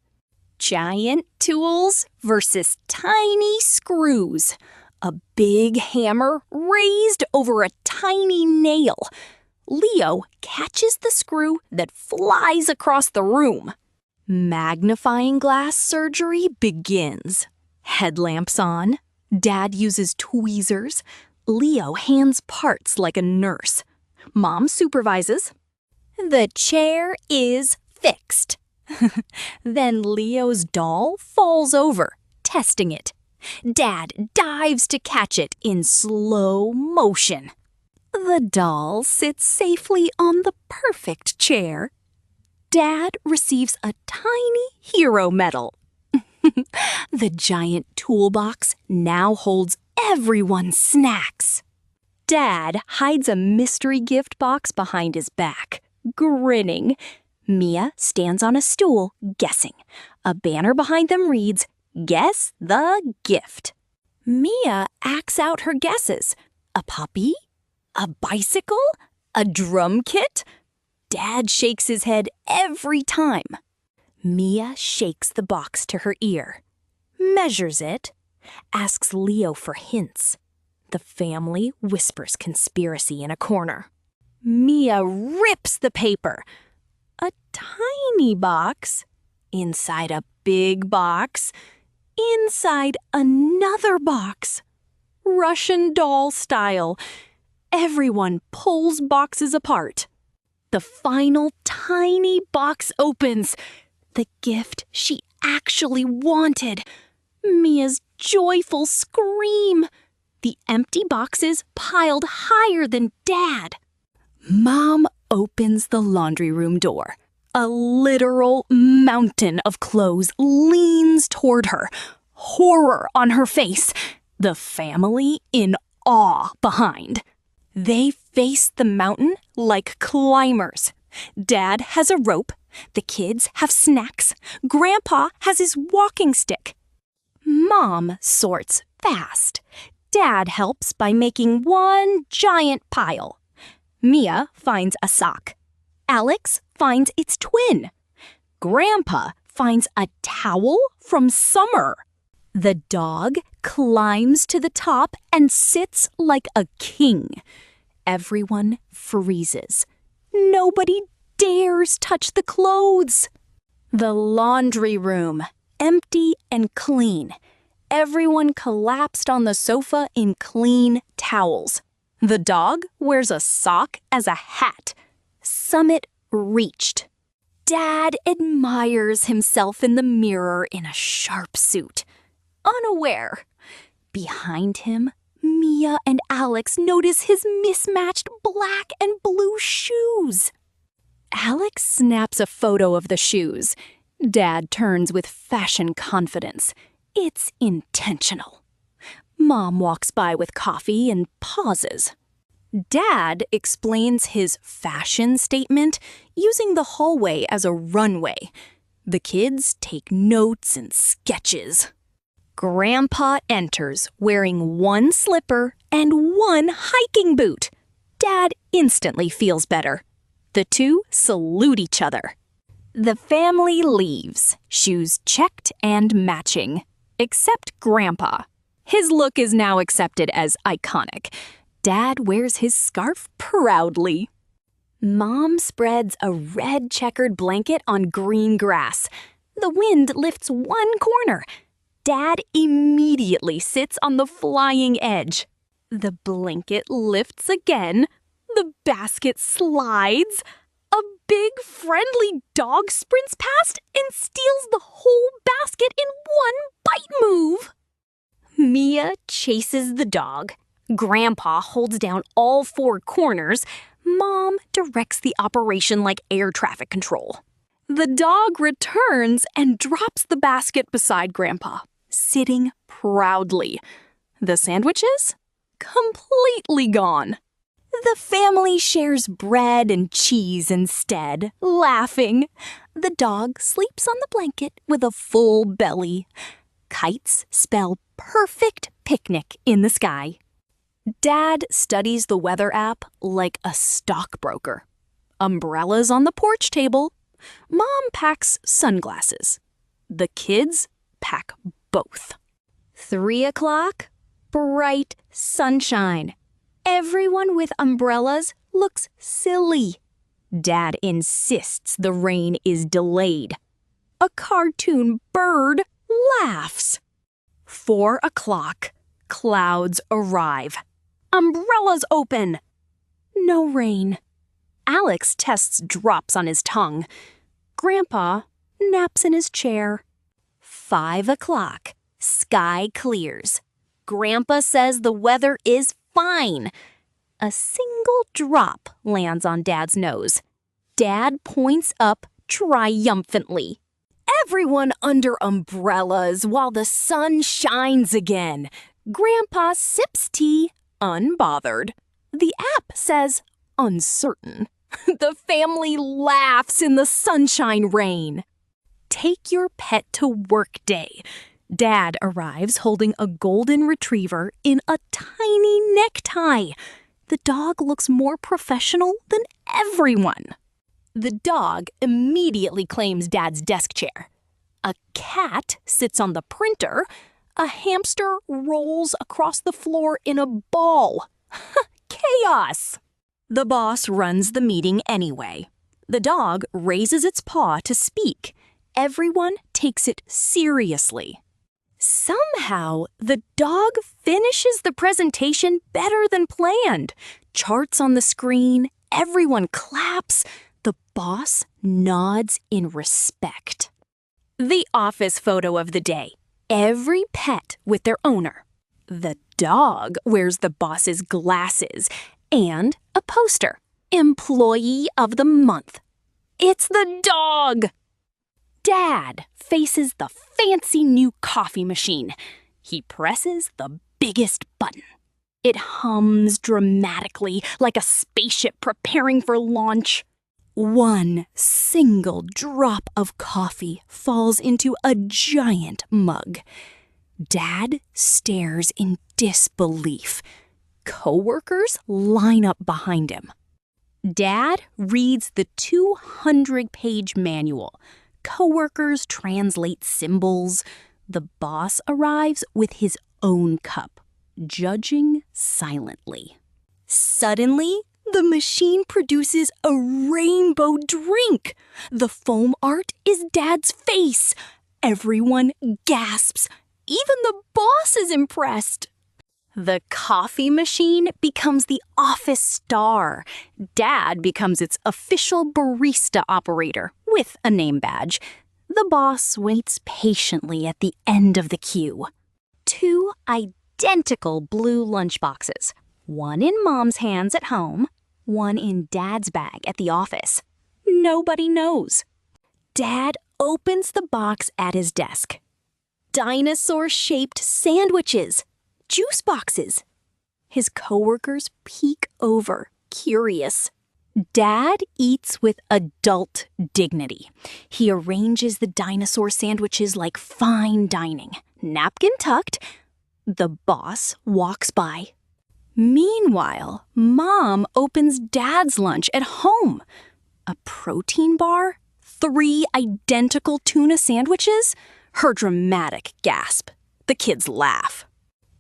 Giant tools versus tiny screws. A big hammer raised over a tiny nail. Leo catches the screw that flies across the room. Magnifying glass surgery begins. Headlamps on. Dad uses tweezers. Leo hands parts like a nurse. Mom supervises. The chair is fixed. Then Leo's doll falls over, testing it. Dad dives to catch it in slow motion. The doll sits safely on the perfect chair. Dad receives a tiny hero medal. The giant toolbox now holds everyone's snacks. Dad hides a mystery gift box behind his back, grinning. Mia stands on a stool, guessing. A banner behind them reads, "Guess the gift." Mia acts out her guesses. A puppy? A bicycle? A drum kit? Dad shakes his head every time. Mia shakes the box to her ear, measures it, asks Leo for hints. The family whispers conspiracy in a corner. Mia rips the paper. A tiny box, inside a big box, inside another box. Russian doll style. Everyone pulls boxes apart. The final tiny box opens. The gift she actually wanted. Mia's joyful scream. The empty boxes piled higher than Dad. Mom opens the laundry room door. A literal mountain of clothes leans toward her, horror on her face, the family in awe behind. They face the mountain like climbers. Dad has a rope. The kids have snacks. Grandpa has his walking stick. Mom sorts fast. Dad helps by making one giant pile. Mia finds a sock. Alex finds its twin. Grandpa finds a towel from summer. The dog climbs to the top and sits like a king. Everyone freezes. Nobody dares touch the clothes. The laundry room, empty and clean. Everyone collapsed on the sofa in clean towels. The dog wears a sock as a hat. Summit reached. Dad admires himself in the mirror in a sharp suit, unaware. Behind him, Mia and Alex notice his mismatched black and blue shoes. Alex snaps a photo of the shoes. Dad turns with fashion confidence. It's intentional. Mom walks by with coffee and pauses. Dad explains his fashion statement using the hallway as a runway. The kids take notes and sketches. Grandpa enters wearing one slipper and one hiking boot. Dad instantly feels better. The two salute each other. The family leaves, shoes checked and matching, except Grandpa. His look is now accepted as iconic. Dad wears his scarf proudly. Mom spreads a red checkered blanket on green grass. The wind lifts one corner. Dad immediately sits on the flying edge. The blanket lifts again. The basket slides. A big friendly dog sprints past and steals the whole basket in one bite move. Mia chases the dog. Grandpa holds down all four corners. Mom directs the operation like air traffic control. The dog returns and drops the basket beside Grandpa, sitting proudly. The sandwiches? Completely gone. The family shares bread and cheese instead, laughing. The dog sleeps on the blanket with a full belly. Kites spell perfect picnic in the sky. Dad studies the weather app like a stockbroker. Umbrellas on the porch table. Mom packs sunglasses. The kids pack both. 3 o'clock, bright sunshine. Everyone with umbrellas looks silly. Dad insists the rain is delayed. A cartoon bird laughs. 4 o'clock, clouds arrive. Umbrellas open. No rain. Alex tests drops on his tongue. Grandpa naps in his chair. 5 o'clock, sky clears. Grandpa says the weather is fine. A single drop lands on Dad's nose. Dad points up triumphantly. Everyone under umbrellas while the sun shines again. Grandpa sips tea, unbothered. The app says uncertain. The family laughs in the sunshine rain. Take your pet to work day. Dad arrives holding a golden retriever in a tiny necktie. The dog looks more professional than everyone. The dog immediately claims Dad's desk chair. A cat sits on the printer. A hamster rolls across the floor in a ball. Chaos! The boss runs the meeting anyway. The dog raises its paw to speak. Everyone takes it seriously. Somehow, the dog finishes the presentation better than planned. Charts on the screen, everyone claps. The boss nods in respect. The office photo of the day. Every pet with their owner. The dog wears the boss's glasses and a poster. Employee of the month. It's the dog! Dad faces the fancy new coffee machine. He presses the biggest button. It hums dramatically like a spaceship preparing for launch. One single drop of coffee falls into a giant mug. Dad stares in disbelief. Coworkers line up behind him. Dad reads the 200-page manual. Coworkers translate symbols. The boss arrives with his own cup, judging silently. Suddenly, the machine produces a rainbow drink. The foam art is Dad's face. Everyone gasps. Even the boss is impressed. The coffee machine becomes the office star. Dad becomes its official barista operator with a name badge. The boss waits patiently at the end of the queue. 2 identical blue lunchboxes. One in Mom's hands at home, one in Dad's bag at the office. Nobody knows. Dad opens the box at his desk. Dinosaur-shaped sandwiches. Juice boxes. His coworkers peek over, curious. Dad eats with adult dignity. He arranges the dinosaur sandwiches like fine dining, napkin tucked. The boss walks by. Meanwhile, Mom opens Dad's lunch at home. A protein bar? 3 identical tuna sandwiches? Her dramatic gasp. The kids laugh.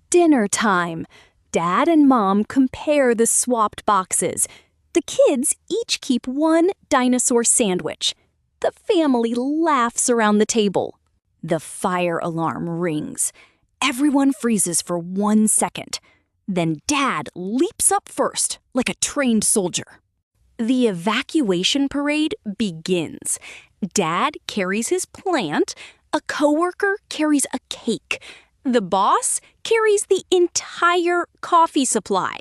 Dinner time. Dad and Mom compare the swapped boxes. The kids each keep 1 dinosaur sandwich. The family laughs around the table. The fire alarm rings. Everyone freezes for 1 second. Then Dad leaps up first, like a trained soldier. The evacuation parade begins. Dad carries his plant. A coworker carries a cake. The boss carries the entire coffee supply.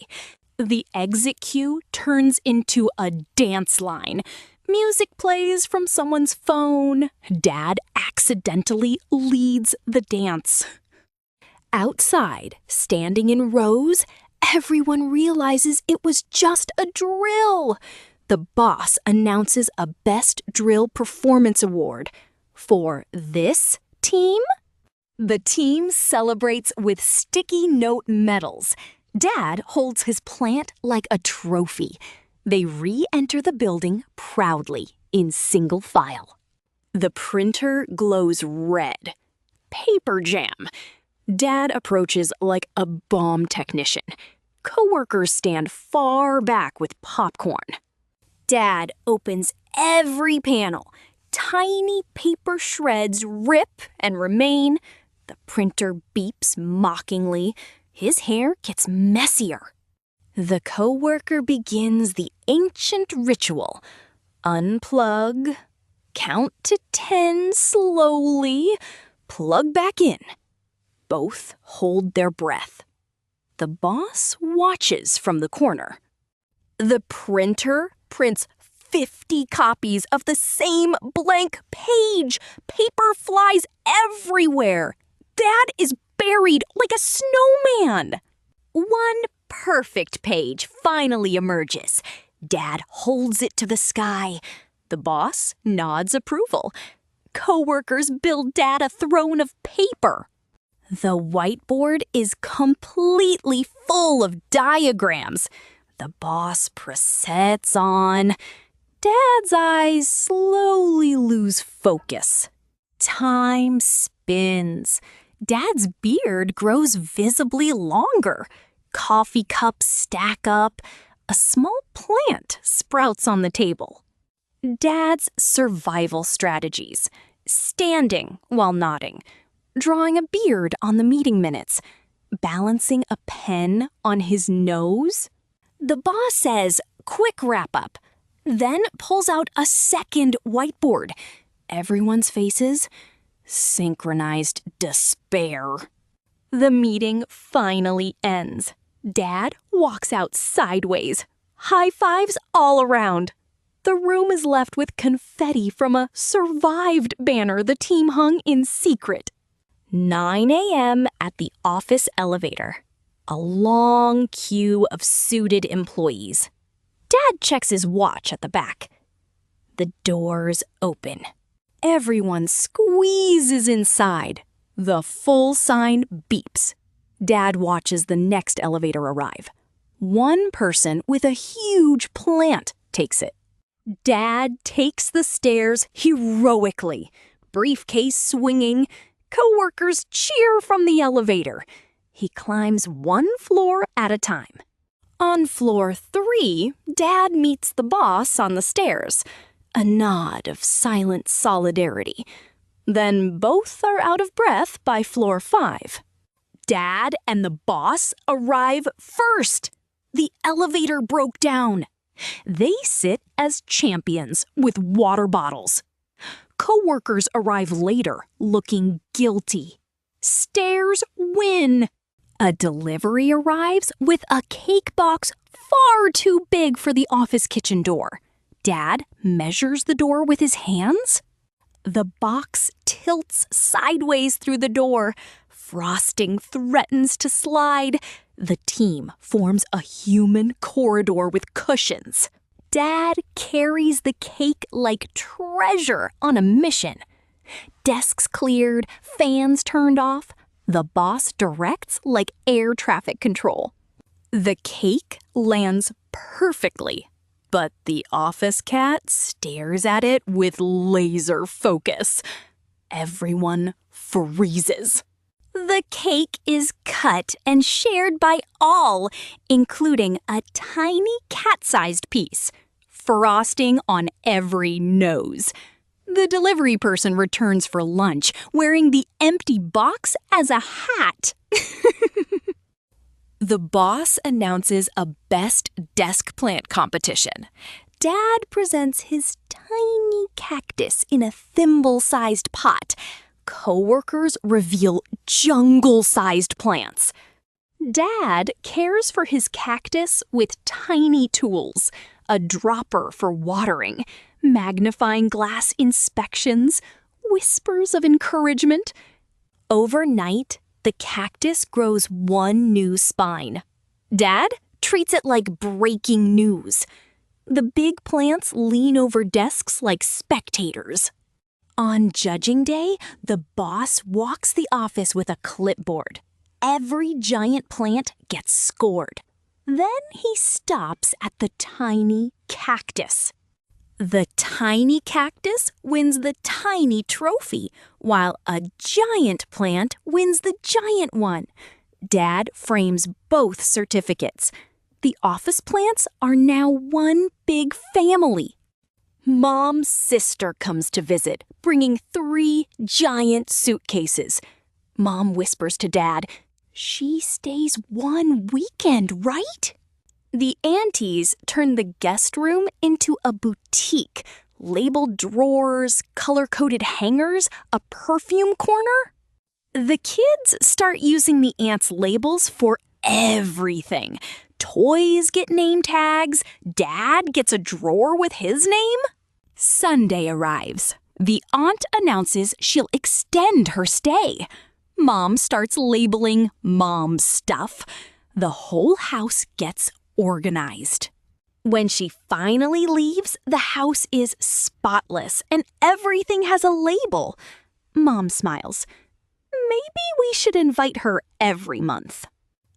The exit queue turns into a dance line. Music plays from someone's phone. Dad accidentally leads the dance. Outside, standing in rows, everyone realizes it was just a drill. The boss announces a Best Drill Performance Award. For this team? The team celebrates with sticky note medals. Dad holds his plant like a trophy. They re-enter the building proudly in single file. The printer glows red. Paper jam. Dad approaches like a bomb technician. Coworkers stand far back with popcorn. Dad opens every panel. Tiny paper shreds rip and remain. The printer beeps mockingly. His hair gets messier. The coworker begins the ancient ritual. Unplug. Count to 10 slowly. Plug back in. Both hold their breath. The boss watches from the corner. The printer prints 50 copies of the same blank page. Paper flies everywhere. Dad is buried like a snowman. 1 perfect page finally emerges. Dad holds it to the sky. The boss nods approval. Coworkers build Dad a throne of paper. The whiteboard is completely full of diagrams. The boss presets on. Dad's eyes slowly lose focus. Time spins. Dad's beard grows visibly longer. Coffee cups stack up. A small plant sprouts on the table. Dad's survival strategies: standing while nodding, drawing a beard on the meeting minutes, balancing a pen on his nose. The boss says, "Quick wrap-up," then pulls out a second whiteboard. Everyone's faces, synchronized despair. The meeting finally ends. Dad walks out sideways. High fives all around. The room is left with confetti from a survived banner the team hung in secret. 9 a.m. at the office elevator. A long queue of suited employees. Dad checks his watch at the back. The doors open. Everyone squeezes inside. The full sign beeps. Dad watches the next elevator arrive. One person with a huge plant takes it. Dad takes the stairs heroically, briefcase swinging. Coworkers cheer from the elevator. He climbs one floor at a time. On floor 3, Dad meets the boss on the stairs. A nod of silent solidarity. Then both are out of breath by floor 5. Dad and the boss arrive first. The elevator broke down. They sit as champions with water bottles. Coworkers arrive later, looking guilty. Stairs win. A delivery arrives with a cake box far too big for the office kitchen door. Dad measures the door with his hands. The box tilts sideways through the door. Frosting threatens to slide. The team forms a human corridor with cushions. Dad carries the cake like treasure on a mission. Desks cleared, fans turned off. The boss directs like air traffic control. The cake lands perfectly, but the office cat stares at it with laser focus. Everyone freezes. The cake is cut and shared by all, including a tiny cat-sized piece. Frosting on every nose. The delivery person returns for lunch, wearing the empty box as a hat. The boss announces a best desk plant competition. Dad presents his tiny cactus in a thimble-sized pot. Coworkers reveal jungle-sized plants. Dad cares for his cactus with tiny tools, a dropper for watering, magnifying glass inspections, whispers of encouragement. Overnight, the cactus grows one new spine. Dad treats it like breaking news. The big plants lean over desks like spectators. On judging day, the boss walks the office with a clipboard. Every giant plant gets scored. Then he stops at the tiny cactus. The tiny cactus wins the tiny trophy, while a giant plant wins the giant one. Dad frames both certificates. The office plants are now one big family. Mom's sister comes to visit, bringing 3 giant suitcases. Mom whispers to Dad, "She stays one weekend, right?" The aunties turn the guest room into a boutique. Labeled drawers, color-coded hangers, a perfume corner. The kids start using the aunts' labels for everything. Toys get name tags. Dad gets a drawer with his name. Sunday arrives. The aunt announces she'll extend her stay. Mom starts labeling Mom's stuff. The whole house gets organized. When she finally leaves, the house is spotless and everything has a label. Mom smiles. Maybe we should invite her every month.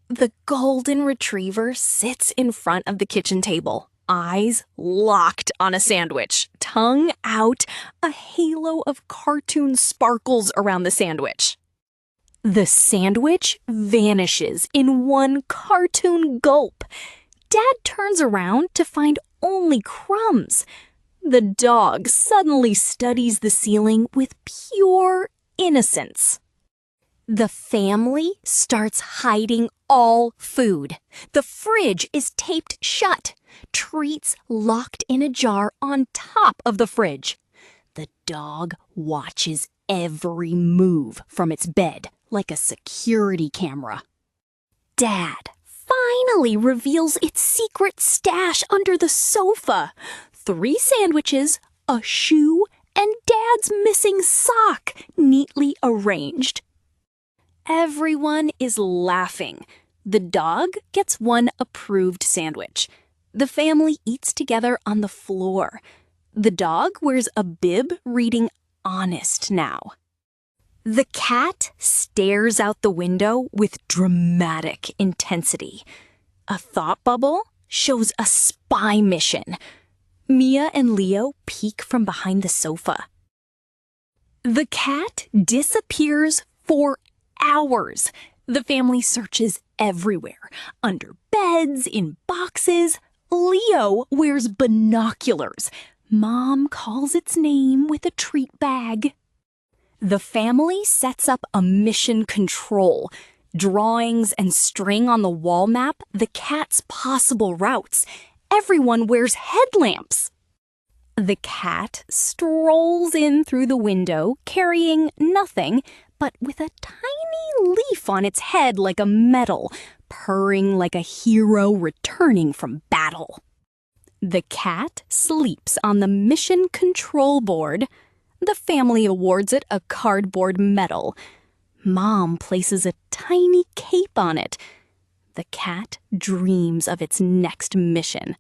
The golden retriever sits in front of the kitchen table, eyes locked on a sandwich, tongue out. A halo of cartoon sparkles around the sandwich. The sandwich vanishes in one cartoon gulp. Dad turns around to find only crumbs. The dog suddenly studies the ceiling with pure innocence. The family starts hiding all food. The fridge is taped shut, treats locked in a jar on top of the fridge. The dog watches every move from its bed like a security camera. Dad finally reveals its secret stash under the sofa. 3 sandwiches, a shoe, and Dad's missing sock neatly arranged. Everyone is laughing. The dog gets one approved sandwich. The family eats together on the floor. The dog wears a bib reading Honest now. The cat stares out the window with dramatic intensity. A thought bubble shows a spy mission. Mia and Leo peek from behind the sofa. The cat disappears for hours. The family searches everywhere, under beds, in boxes. Leo wears binoculars. Mom calls its name with a treat bag. The family sets up a mission control. Drawings and string on the wall map the cat's possible routes. Everyone wears headlamps. The cat strolls in through the window, carrying nothing, but with a tiny leaf on its head like a medal, purring like a hero returning from battle. The cat sleeps on the mission control board. The family awards it a cardboard medal. Mom places a tiny cape on it. The cat dreams of its next mission.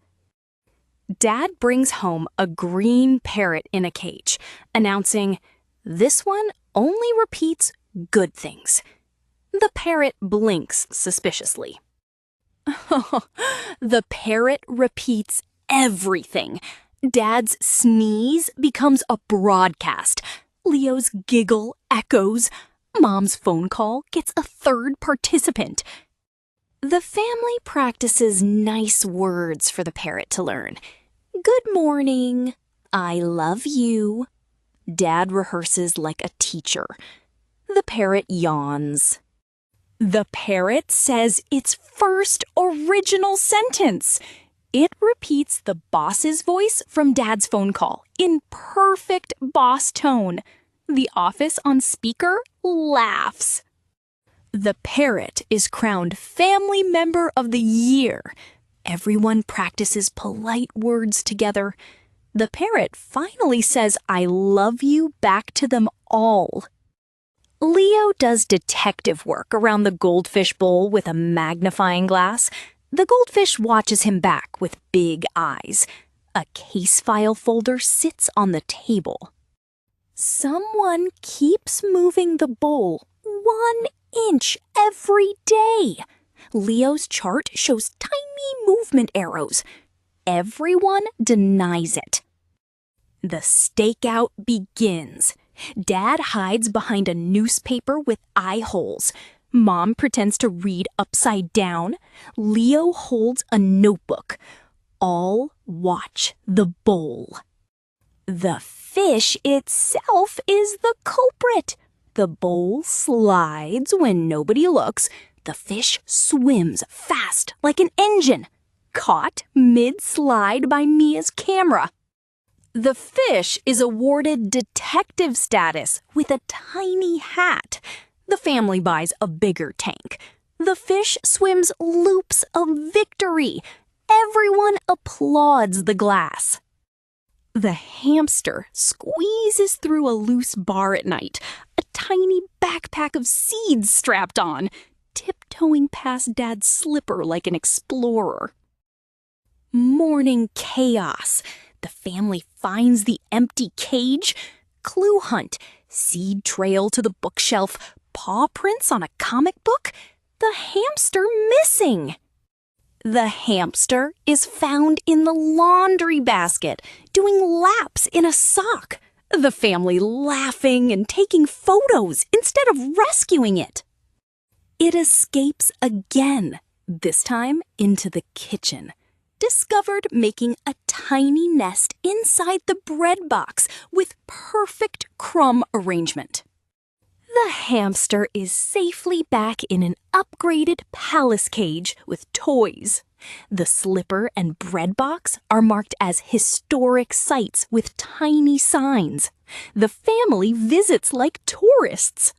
Dad brings home a green parrot in a cage, announcing, "This one only repeats good things." The parrot blinks suspiciously. The parrot repeats everything. Dad's sneeze becomes a broadcast. Leo's giggle echoes. Mom's phone call gets a third participant. The family practices nice words for the parrot to learn. Good morning. I love you. Dad rehearses like a teacher. The parrot yawns. The parrot says its first original sentence. It repeats the boss's voice from Dad's phone call in perfect boss tone. The office on speaker laughs. The parrot is crowned Family Member of the Year. Everyone practices polite words together. The parrot finally says I love you back to them all. Leo does detective work around the goldfish bowl with a magnifying glass. The goldfish watches him back with big eyes. A case file folder sits on the table. Someone keeps moving the bowl 1 inch every day. Leo's chart shows tiny movement arrows. Everyone denies it. The stakeout begins. Dad hides behind a newspaper with eye holes. Mom pretends to read upside down. Leo holds a notebook. All watch the bowl. The fish itself is the culprit. The bowl slides when nobody looks. The fish swims fast like an engine, caught mid-slide by Mia's camera. The fish is awarded detective status with a tiny hat. The family buys a bigger tank. The fish swims loops of victory. Everyone applauds the glass. The hamster squeezes through a loose bar at night, a tiny backpack of seeds strapped on, tiptoeing past Dad's slipper like an explorer. Morning chaos. The family finds the empty cage. Clue hunt. Seed trail to the bookshelf. Paw prints on a comic book. The hamster missing. The hamster is found in the laundry basket, doing laps in a sock. The family laughing and taking photos instead of rescuing it. It escapes again, this time into the kitchen. Discovered making a tiny nest inside the bread box with perfect crumb arrangement. The hamster is safely back in an upgraded palace cage with toys. The slipper and bread box are marked as historic sites with tiny signs. The family visits like tourists.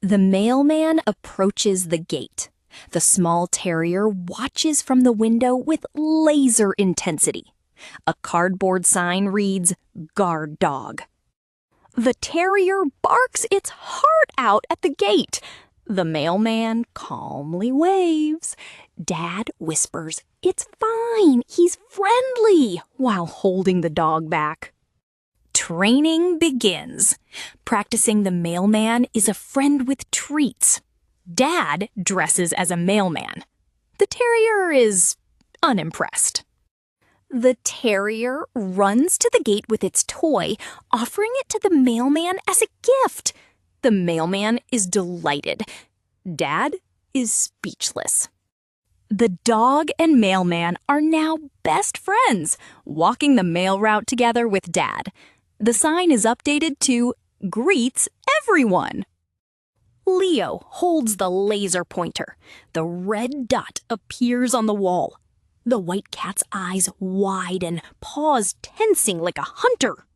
The mailman approaches the gate. The small terrier watches from the window with laser intensity. A cardboard sign reads, "Guard Dog." The terrier barks its heart out at the gate. The mailman calmly waves. Dad whispers, "It's fine, he's friendly," while holding the dog back. Training begins. Practicing the mailman is a friend with treats. Dad dresses as a mailman. The terrier is unimpressed. The terrier runs to the gate with its toy, offering it to the mailman as a gift. The mailman is delighted. Dad is speechless. The dog and mailman are now best friends, walking the mail route together with Dad. The sign is updated to "Greets everyone." Leo holds the laser pointer. The red dot appears on the wall. The white cat's eyes widen, paws tensing like a hunter.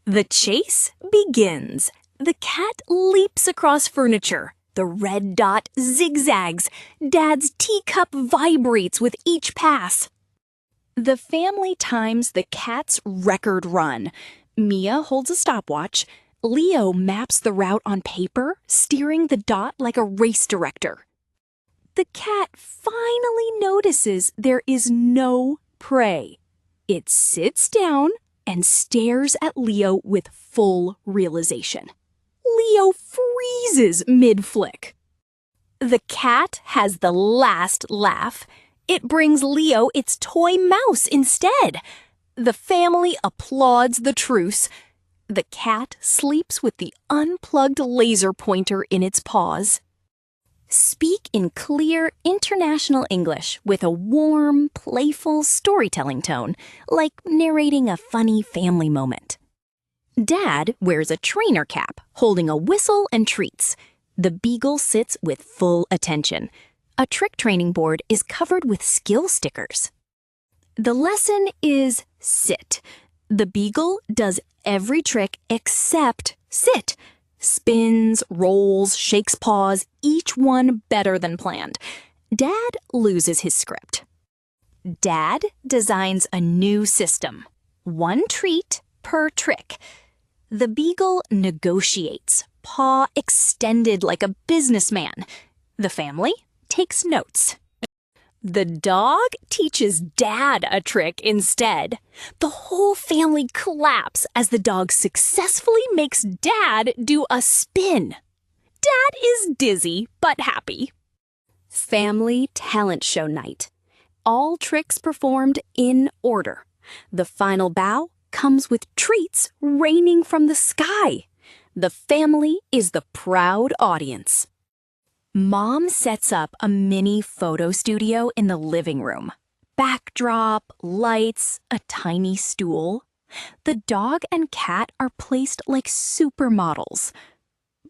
The chase begins. The cat leaps across furniture. The red dot zigzags. Dad's teacup vibrates with each pass. The family times the cat's record run. Mia holds a stopwatch. Leo maps the route on paper, steering the dot like a race director. The cat finally notices there is no prey. It sits down and stares at Leo with full realization. Leo freezes mid-flick. The cat has the last laugh. It brings Leo its toy mouse instead. The family applauds the truce. The cat sleeps with the unplugged laser pointer in its paws. Speak in clear international English with a warm, playful storytelling tone, like narrating a funny family moment. Dad wears a trainer cap, holding a whistle and treats. The beagle sits with full attention. A trick training board is covered with skill stickers. The lesson is sit. The beagle does every trick except sit. Spins, rolls, shakes paws, each one better than planned. Dad loses his script. Dad designs a new system. 1 treat per trick. The beagle negotiates, paw extended like a businessman. The family takes notes. The dog teaches Dad a trick instead. The whole family claps as the dog successfully makes Dad do a spin. Dad is dizzy but happy. Family talent show night. All tricks performed in order. The final bow comes with treats raining from the sky. The family is the proud audience. Mom sets up a mini photo studio in the living room. Backdrop, lights, a tiny stool. The dog and cat are placed like supermodels.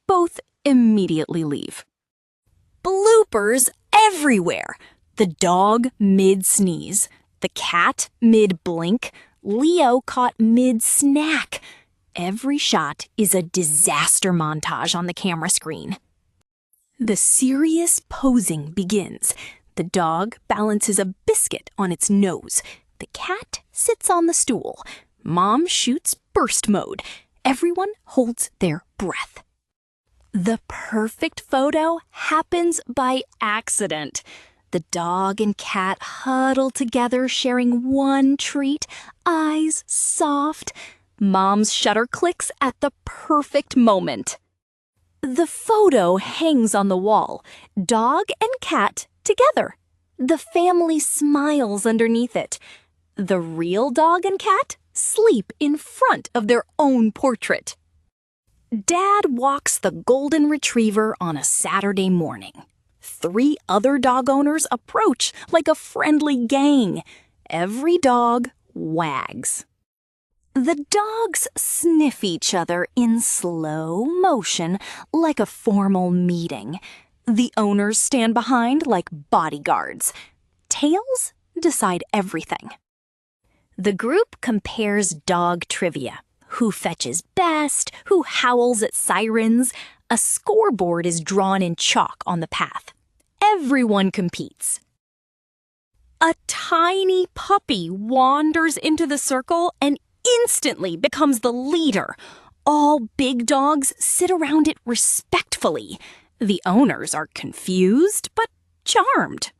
Both immediately leave. Bloopers everywhere. The dog mid-sneeze. The cat mid-blink. Leo caught mid-snack. Every shot is a disaster montage on the camera screen. The serious posing begins. The dog balances a biscuit on its nose. The cat sits on the stool. Mom shoots burst mode. Everyone holds their breath. The perfect photo happens by accident. The dog and cat huddle together, sharing one treat, eyes soft. Mom's shutter clicks at the perfect moment. The photo hangs on the wall, dog and cat together. The family smiles underneath it. The real dog and cat sleep in front of their own portrait. Dad walks the golden retriever on a Saturday morning. 3 other dog owners approach like a friendly gang. Every dog wags. The dogs sniff each other in slow motion like a formal meeting. The owners stand behind like bodyguards. Tails decide everything. The group compares dog trivia. Who fetches best? Who howls at sirens? A scoreboard is drawn in chalk on the path. Everyone competes. A tiny puppy wanders into the circle and instantly becomes the leader. All big dogs sit around it respectfully. The owners are confused but charmed.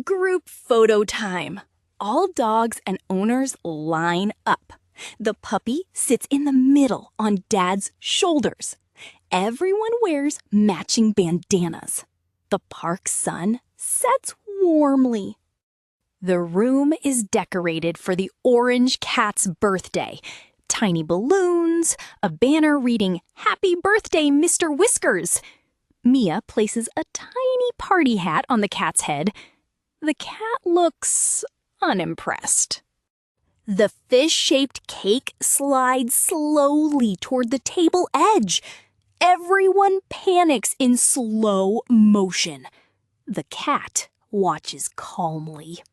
Group photo time. All dogs and owners line up. The puppy sits in the middle on Dad's shoulders. Everyone wears matching bandanas. The park sun sets warmly. The room is decorated for the orange cat's birthday. Tiny balloons, a banner reading, "Happy Birthday, Mr. Whiskers." Mia places a tiny party hat on the cat's head. The cat looks unimpressed. The fish-shaped cake slides slowly toward the table edge. Everyone panics in slow motion. The cat watches calmly.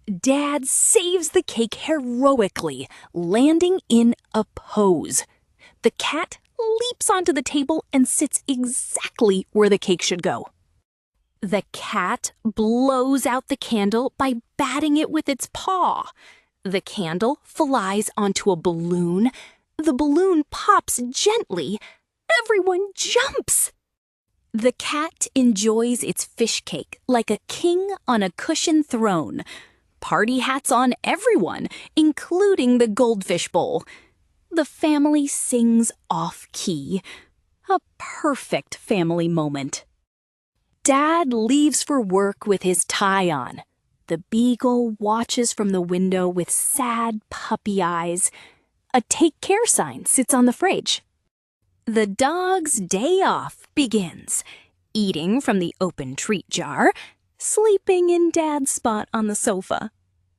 Dad saves the cake heroically, landing in a pose. The cat leaps onto the table and sits exactly where the cake should go. The cat blows out the candle by batting it with its paw. The candle flies onto a balloon. The balloon pops gently. Everyone jumps. The cat enjoys its fish cake like a king on a cushioned throne. Party hats on everyone, including the goldfish bowl. The family sings off-key. A perfect family moment. Dad leaves for work with his tie on. The beagle watches from the window with sad puppy eyes. A take care sign sits on the fridge. The dog's day off begins, eating from the open treat jar, sleeping in Dad's spot on the sofa,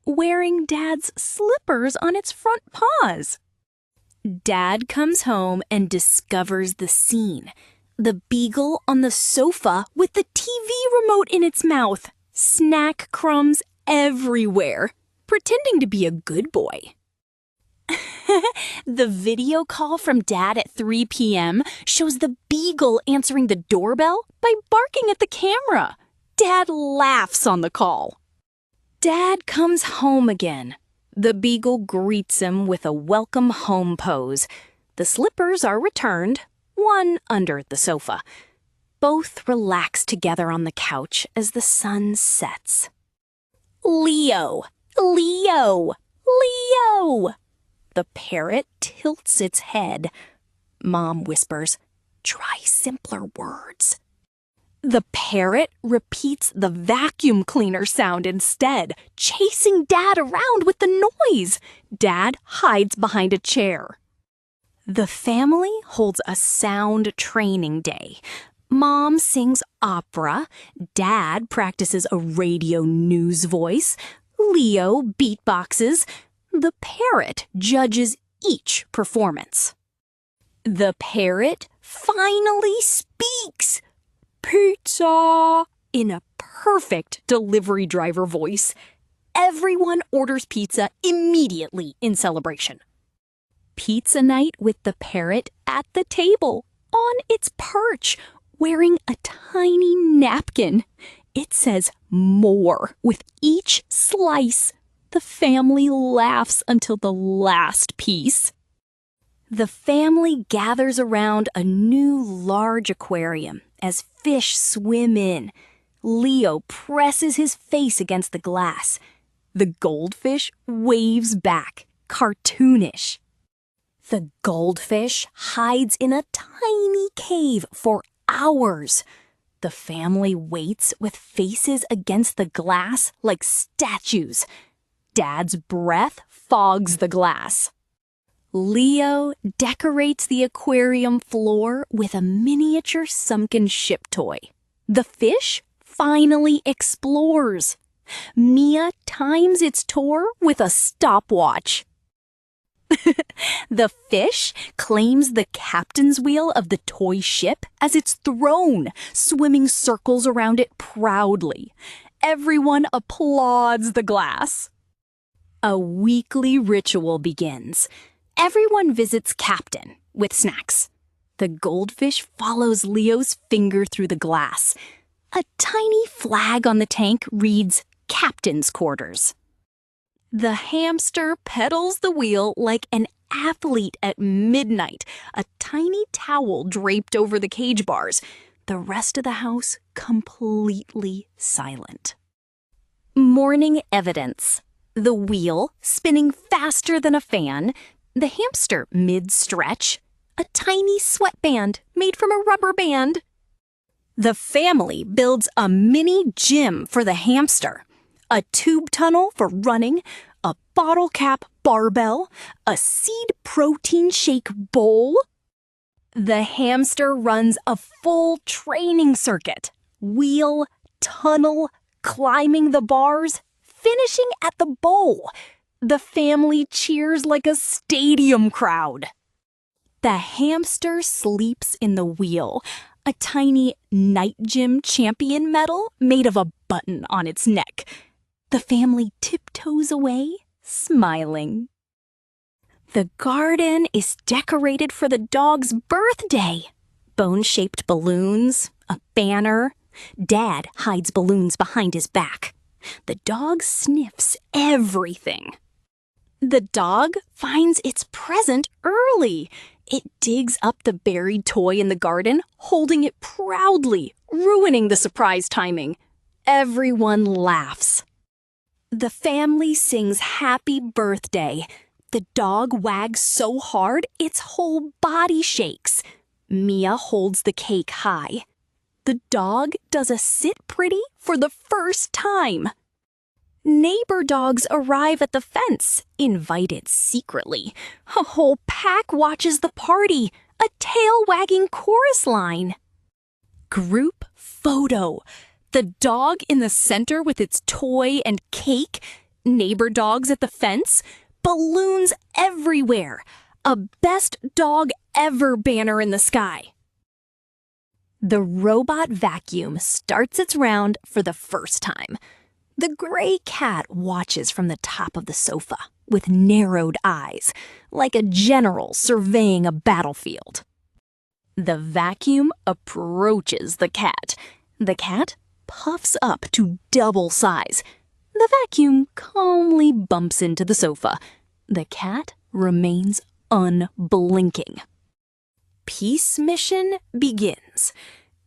wearing Dad's slippers on its front paws. Dad comes home and discovers the scene. The beagle on the sofa with the TV remote in its mouth, snack crumbs everywhere, pretending to be a good boy. The video call from Dad at 3 p.m. shows the beagle answering the doorbell by barking at the camera. Dad laughs on the call. Dad comes home again. The beagle greets him with a welcome home pose. The slippers are returned, one under the sofa. Both relax together on the couch as the sun sets. Leo, Leo, Leo! The parrot tilts its head. Mom whispers, "Try simpler words." The parrot repeats the vacuum cleaner sound instead, chasing Dad around with the noise. Dad hides behind a chair. The family holds a sound training day. Mom sings opera. Dad practices a radio news voice. Leo beatboxes. The parrot judges each performance. The parrot finally speaks. "Pizza!" in a perfect delivery driver voice. Everyone orders pizza immediately in celebration. Pizza night with the parrot at the table, on its perch, wearing a tiny napkin. It says "more" with each slice. The family laughs until the last piece. The family gathers around a new large aquarium as fish swim in. Leo presses his face against the glass. The goldfish waves back, cartoonish. The goldfish hides in a tiny cave for hours. The family waits with faces against the glass like statues. Dad's breath fogs the glass. Leo decorates the aquarium floor with a miniature sunken ship toy. The fish finally explores. Mia times its tour with a stopwatch. The fish claims the captain's wheel of the toy ship as its throne, swimming circles around it proudly. Everyone applauds the glass. A weekly ritual begins. Everyone visits Captain with snacks. The goldfish follows Leo's finger through the glass. A tiny flag on the tank reads, Captain's Quarters. The hamster pedals the wheel like an athlete at midnight, a tiny towel draped over the cage bars. The rest of the house completely silent. Morning evidence. The wheel spinning faster than a fan, the hamster mid-stretch, a tiny sweatband made from a rubber band. The family builds a mini gym for the hamster, a tube tunnel for running, a bottle cap barbell, a seed protein shake bowl. The hamster runs a full training circuit, wheel, tunnel, climbing the bars, finishing at the bowl. The family cheers like a stadium crowd. The hamster sleeps in the wheel, a tiny night gym champion medal made of a button on its neck. The family tiptoes away, smiling. The garden is decorated for the dog's birthday. Bone-shaped balloons, a banner. Dad hides balloons behind his back. The dog sniffs everything. The dog finds its present early. It digs up the buried toy in the garden, holding it proudly, ruining the surprise timing. Everyone laughs. The family sings happy birthday. The dog wags so hard its whole body shakes. Mia holds the cake high. The dog does a sit pretty for the first time. Neighbor dogs arrive at the fence, invited secretly. A whole pack watches the party, a tail-wagging chorus line. Group photo. The dog in the center with its toy and cake. Neighbor dogs at the fence. Balloons everywhere. A best dog ever banner in the sky. The robot vacuum starts its round for the first time. The gray cat watches from the top of the sofa with narrowed eyes, like a general surveying a battlefield. The vacuum approaches the cat. The cat puffs up to double size. The vacuum calmly bumps into the sofa. The cat remains unblinking. Peace mission begins.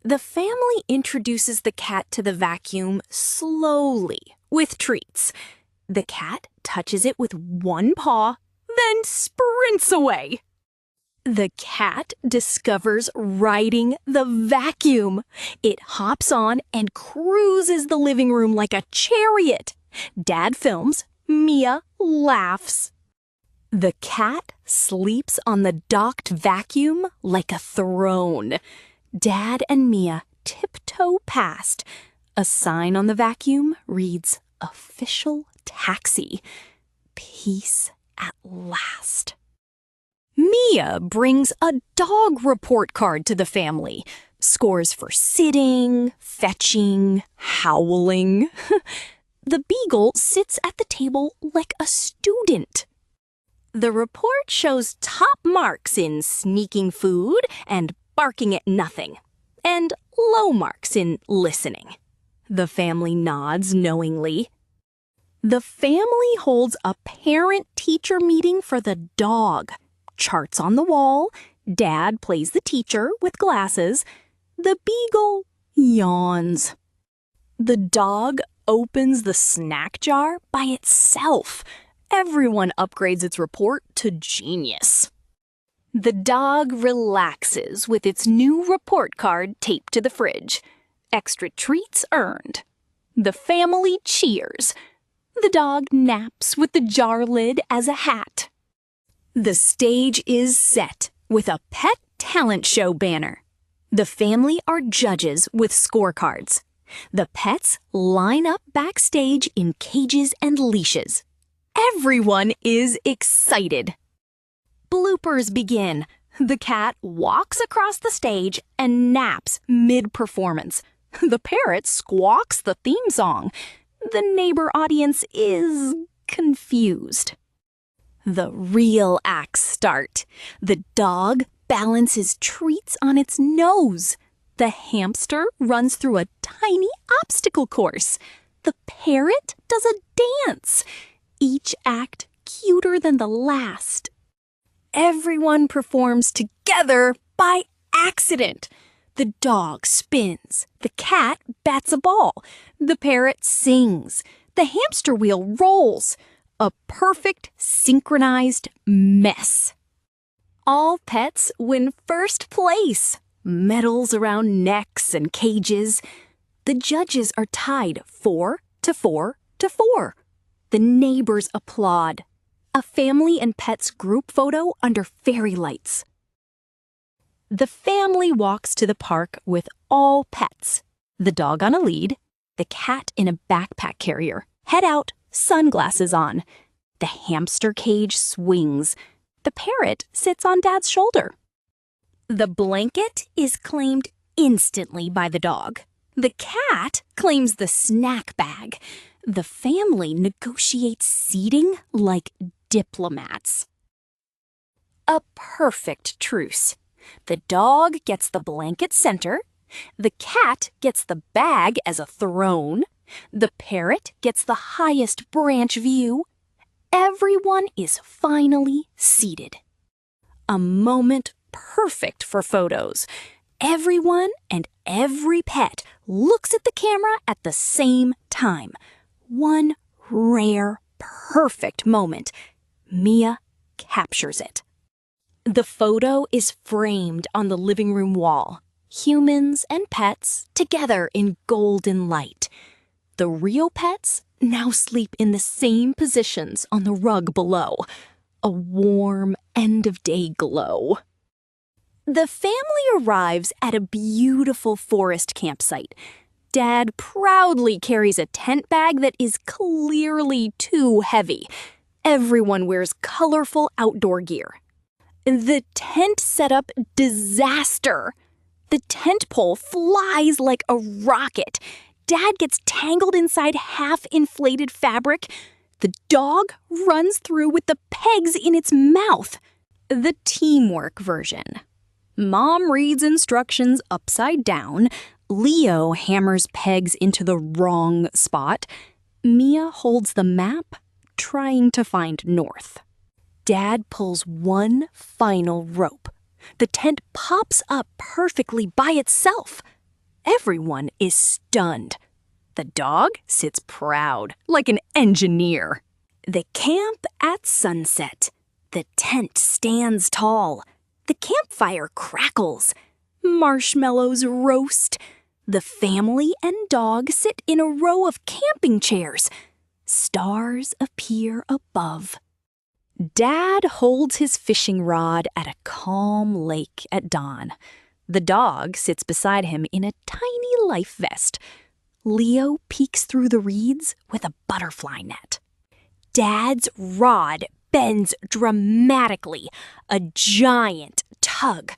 The family introduces the cat to the vacuum slowly with treats. The cat touches it with one paw, then sprints away. The cat discovers riding the vacuum. It hops on and cruises the living room like a chariot. Dad films. Mia laughs. The cat sleeps on the docked vacuum like a throne. Dad and Mia tiptoe past. A sign on the vacuum reads, Official Taxi. Peace at last. Mia brings a dog report card to the family. Scores for sitting, fetching, howling. The beagle sits at the table like a student. The report shows top marks in sneaking food and barking at nothing, and low marks in listening. The family nods knowingly. The family holds a parent-teacher meeting for the dog. Charts on the wall. Dad plays the teacher with glasses. The beagle yawns. The dog opens the snack jar by itself. Everyone upgrades its report to genius. The dog relaxes with its new report card taped to the fridge. Extra treats earned. The family cheers. The dog naps with the jar lid as a hat. The stage is set with a pet talent show banner. The family are judges with scorecards. The pets line up backstage in cages and leashes. Everyone is excited. Bloopers begin. The cat walks across the stage and naps mid-performance. The parrot squawks the theme song. The neighbor audience is confused. The real acts start. The dog balances treats on its nose. The hamster runs through a tiny obstacle course. The parrot does a dance. Each act cuter than the last. Everyone performs together by accident. The dog spins. The cat bats a ball. The parrot sings. The hamster wheel rolls. A perfect synchronized mess. All pets win first place. Medals around necks and cages. The judges are tied 4-4-4. The neighbors applaud. A family and pets group photo under fairy lights. The family walks to the park with all pets. The dog on a lead, the cat in a backpack carrier, head out, sunglasses on. The hamster cage swings. The parrot sits on Dad's shoulder. The blanket is claimed instantly by the dog. The cat claims the snack bag. The family negotiates seating like diplomats. A perfect truce. The dog gets the blanket center. The cat gets the bag as a throne. The parrot gets the highest branch view. Everyone is finally seated. A moment perfect for photos. Everyone and every pet looks at the camera at the same time. One rare, perfect moment. Mia captures it. The photo is framed on the living room wall. Humans and pets together in golden light. The real pets now sleep in the same positions on the rug below. A warm end-of-day glow. The family arrives at a beautiful forest campsite. Dad proudly carries a tent bag that is clearly too heavy. Everyone wears colorful outdoor gear. The tent setup disaster. The tent pole flies like a rocket. Dad gets tangled inside half-inflated fabric. The dog runs through with the pegs in its mouth. The teamwork version. Mom reads instructions upside down. Leo hammers pegs into the wrong spot. Mia holds the map, trying to find north. Dad pulls one final rope. The tent pops up perfectly by itself. Everyone is stunned. The dog sits proud, like an engineer. They camp at sunset. The tent stands tall. The campfire crackles. Marshmallows roast. The family and dog sit in a row of camping chairs. Stars appear above. Dad holds his fishing rod at a calm lake at dawn. The dog sits beside him in a tiny life vest. Leo peeks through the reeds with a butterfly net. Dad's rod bends dramatically, a giant tug.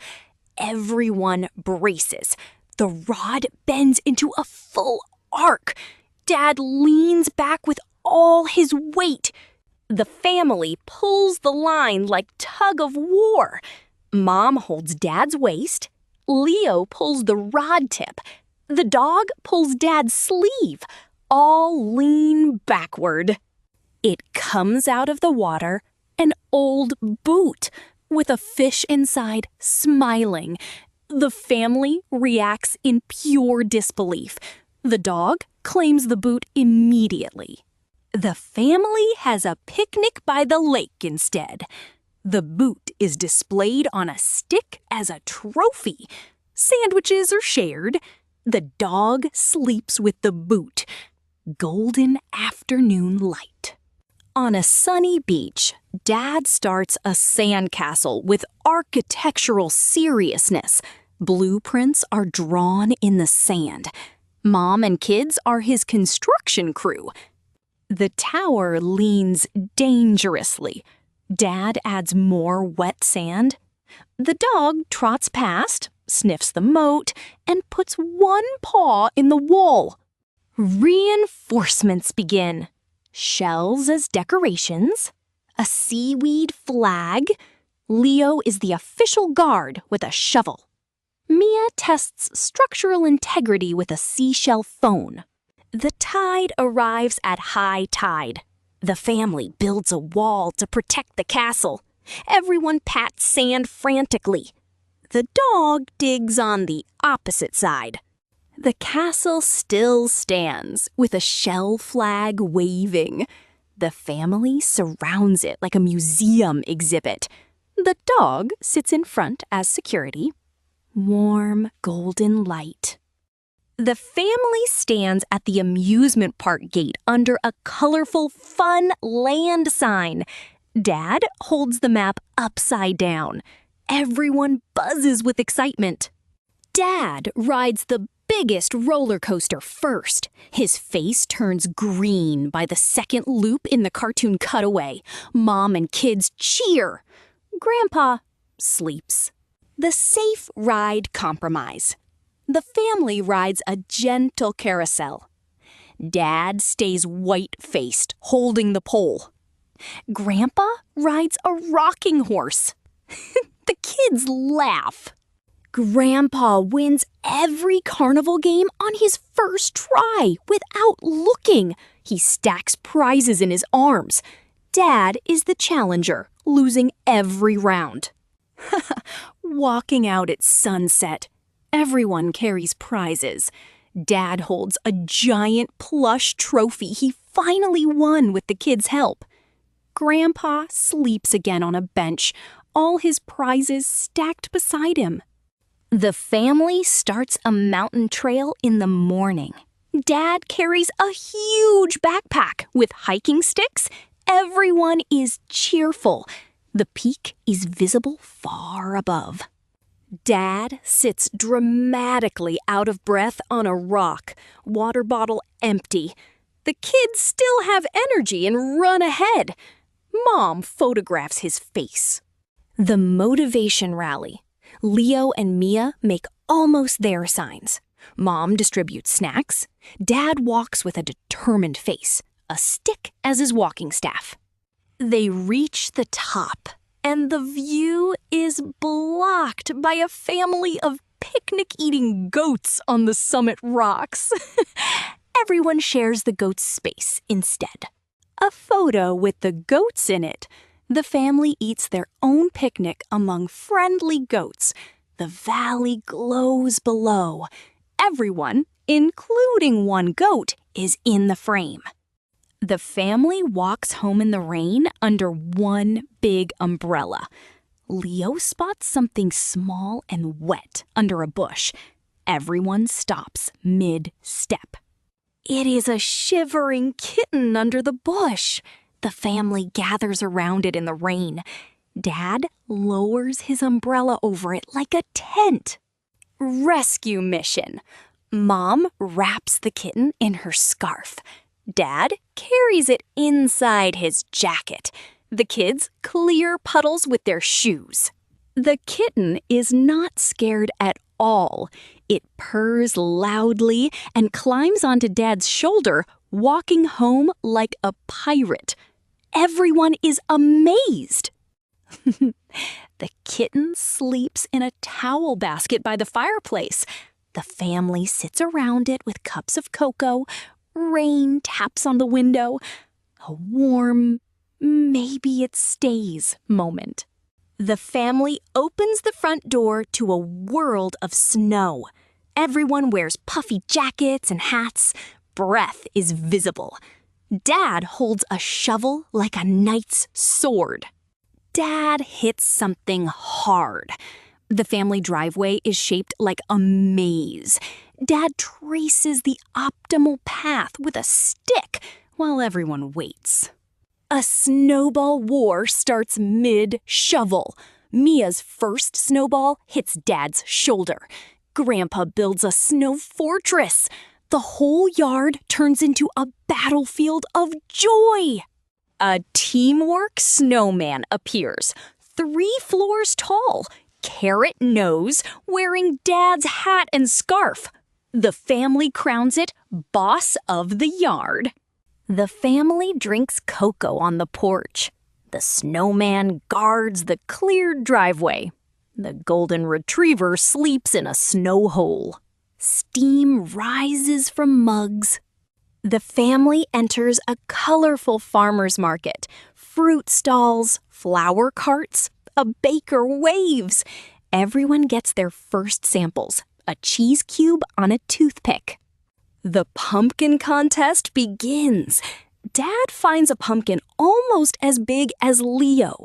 Everyone braces. The rod bends into a full arc. Dad leans back with all his weight. The family pulls the line like tug of war. Mom holds Dad's waist. Leo pulls the rod tip. The dog pulls Dad's sleeve. All lean backward. It comes out of the water, an old boot with a fish inside smiling. The family reacts in pure disbelief. The dog claims the boot immediately. The family has a picnic by the lake instead. The boot is displayed on a stick as a trophy. Sandwiches are shared. The dog sleeps with the boot. Golden afternoon light. On a sunny beach, Dad starts a sandcastle with architectural seriousness. Blueprints are drawn in the sand. Mom and kids are his construction crew. The tower leans dangerously. Dad adds more wet sand. The dog trots past, sniffs the moat, and puts one paw in the wall. Reinforcements begin. Shells as decorations. A seaweed flag. Leo is the official guard with a shovel. Mia tests structural integrity with a seashell phone. The tide arrives at high tide. The family builds a wall to protect the castle. Everyone pats sand frantically. The dog digs on the opposite side. The castle still stands, with a shell flag waving. The family surrounds it like a museum exhibit. The dog sits in front as security. Warm, golden light. The family stands at the amusement park gate under a colorful Fun Land sign. Dad holds the map upside down. Everyone buzzes with excitement. Dad rides the biggest roller coaster first. His face turns green by the second loop in the cartoon cutaway. Mom and kids cheer. Grandpa sleeps. The safe ride compromise. The family rides a gentle carousel. Dad stays white-faced, holding the pole. Grandpa rides a rocking horse. The kids laugh. Grandpa wins every carnival game on his first try without looking. He stacks prizes in his arms. Dad is the challenger, losing every round. Walking out at sunset. Everyone carries prizes. Dad holds a giant plush trophy he finally won with the kids' help. Grandpa sleeps again on a bench, all his prizes stacked beside him. The family starts a mountain trail in the morning. Dad carries a huge backpack with hiking sticks. Everyone is cheerful. The peak is visible far above. Dad sits dramatically out of breath on a rock, water bottle empty. The kids still have energy and run ahead. Mom photographs his face. The motivation rally. Leo and Mia make almost there signs. Mom distributes snacks. Dad walks with a determined face, a stick as his walking staff. They reach the top, and the view is blocked by a family of picnic-eating goats on the summit rocks. Everyone shares the goat's space instead. A photo with the goats in it. The family eats their own picnic among friendly goats. The valley glows below. Everyone, including one goat, is in the frame. The family walks home in the rain under one big umbrella. Leo spots something small and wet under a bush. Everyone stops mid-step. It is a shivering kitten under the bush. The family gathers around it in the rain. Dad lowers his umbrella over it like a tent. Rescue mission. Mom wraps the kitten in her scarf. Dad carries it inside his jacket. The kids clear puddles with their shoes. The kitten is not scared at all. It purrs loudly and climbs onto Dad's shoulder, walking home like a pirate. Everyone is amazed. The kitten sleeps in a towel basket by the fireplace. The family sits around it with cups of cocoa. Rain taps on the window. A warm, maybe it stays moment. The family opens the front door to a world of snow. Everyone wears puffy jackets and hats. breath is visible. Dad holds a shovel like a knight's sword. Dad hits something hard. The family driveway is shaped like a maze. Dad traces the optimal path with a stick while everyone waits. A snowball war starts mid-shovel. Mia's first snowball hits Dad's shoulder. Grandpa builds a snow fortress. The whole yard turns into a battlefield of joy. A teamwork snowman appears, 3 floors tall, carrot nose, wearing Dad's hat and scarf. The family crowns it boss of the yard. The family drinks cocoa on the porch. The snowman guards the cleared driveway. The golden retriever sleeps in a snow hole. Steam rises from mugs. The family enters a colorful farmer's market. Fruit stalls, flower carts, a baker waves. Everyone gets their first samples, a cheese cube on a toothpick. The pumpkin contest begins. Dad finds a pumpkin almost as big as Leo.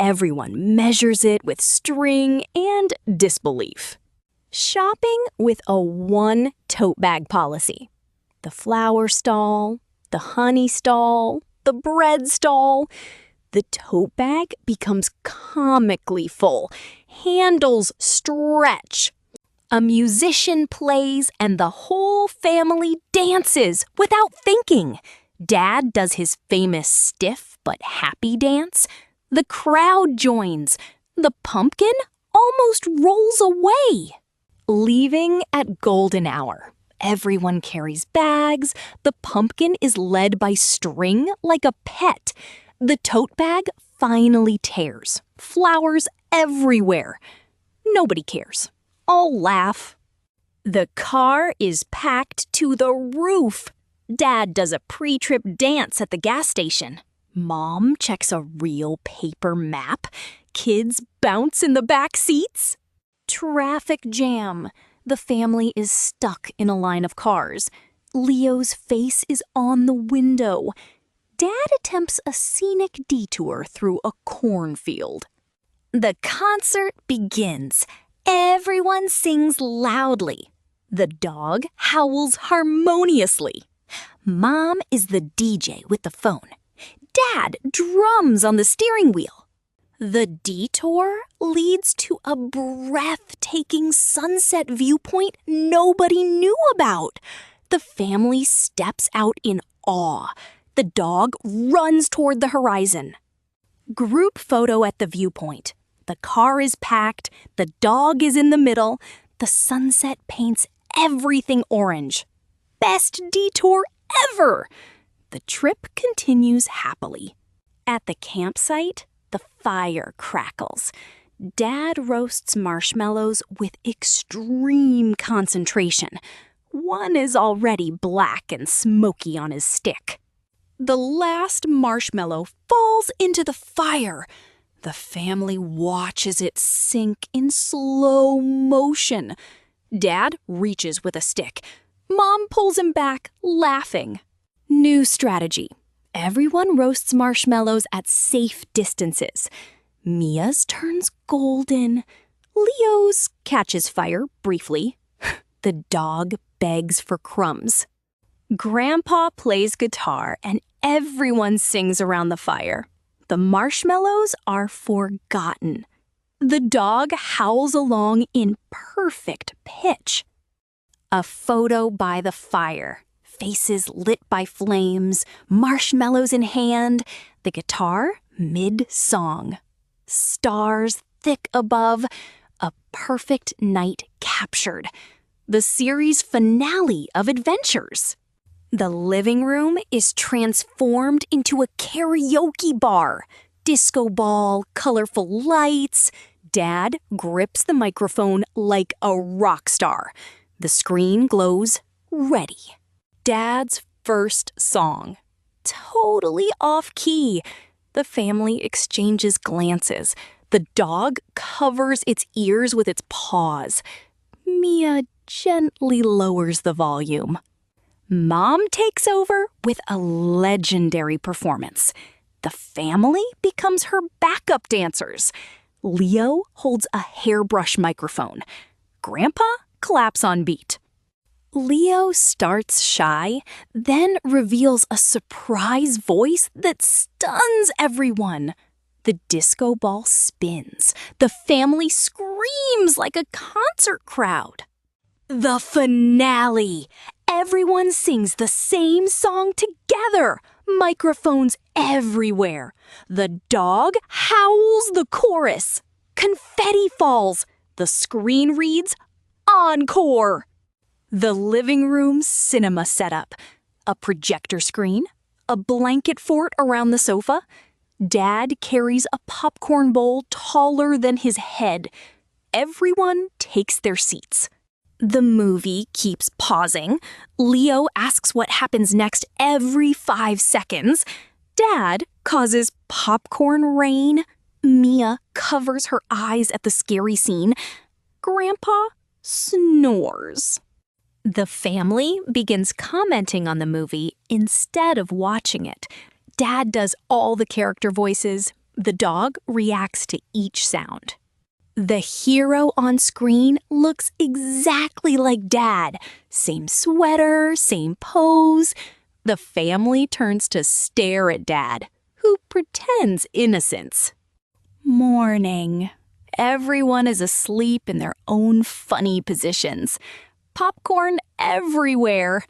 Everyone measures it with string and disbelief. Shopping with a 1 tote bag policy. The flower stall, the honey stall, the bread stall. The tote bag becomes comically full. Handles stretch. A musician plays and the whole family dances without thinking. Dad does his famous stiff but happy dance. The crowd joins. The pumpkin almost rolls away. Leaving at golden hour. Everyone carries bags. The pumpkin is led by string like a pet. The tote bag finally tears. Flowers everywhere. Nobody cares. All laugh. The car is packed to the roof. Dad does a pre-trip dance at the gas station. Mom checks a real paper map. Kids bounce in the back seats. Traffic jam. The family is stuck in a line of cars. Leo's face is on the window. Dad attempts a scenic detour through a cornfield. The concert begins. Everyone sings loudly. The dog howls harmoniously. Mom is the DJ with the phone. Dad drums on the steering wheel. The detour leads to a breathtaking sunset viewpoint nobody knew about. The family steps out in awe. The dog runs toward the horizon. Group photo at the viewpoint. The car is packed. The dog is in the middle. The sunset paints everything orange. Best detour ever! The trip continues happily. At the campsite, the fire crackles. Dad roasts marshmallows with extreme concentration. One is already black and smoky on his stick. The last marshmallow falls into the fire. The family watches it sink in slow motion. Dad reaches with a stick. Mom pulls him back, laughing. New strategy. Everyone roasts marshmallows at safe distances. Mia's turns golden. Leo's catches fire briefly. The dog begs for crumbs. Grandpa plays guitar and everyone sings around the fire. The marshmallows are forgotten. The dog howls along in perfect pitch. A photo by the fire. Faces lit by flames, marshmallows in hand, the guitar mid-song. Stars thick above, a perfect night captured. The series finale of adventures. The living room is transformed into a karaoke bar. Disco ball, colorful lights. Dad grips the microphone like a rock star. The screen glows ready. Dad's first song. Totally off-key. The family exchanges glances. The dog covers its ears with its paws. Mia gently lowers the volume. Mom takes over with a legendary performance. The family becomes her backup dancers. Leo holds a hairbrush microphone. Grandpa claps on beat. Leo starts shy, then reveals a surprise voice that stuns everyone. The disco ball spins. The family screams like a concert crowd. The finale! Everyone sings the same song together. Microphones everywhere. The dog howls the chorus. Confetti falls. The screen reads, "Encore!" The living room cinema setup. A projector screen. A blanket fort around the sofa. Dad carries a popcorn bowl taller than his head. Everyone takes their seats. The movie keeps pausing. Leo asks what happens next every 5 seconds. Dad causes popcorn rain. Mia covers her eyes at the scary scene. Grandpa snores. The family begins commenting on the movie instead of watching it. Dad does all the character voices. The dog reacts to each sound. The hero on screen looks exactly like Dad. Same sweater, same pose. The family turns to stare at Dad, who pretends innocence. Morning. Everyone is asleep in their own funny positions. Popcorn everywhere.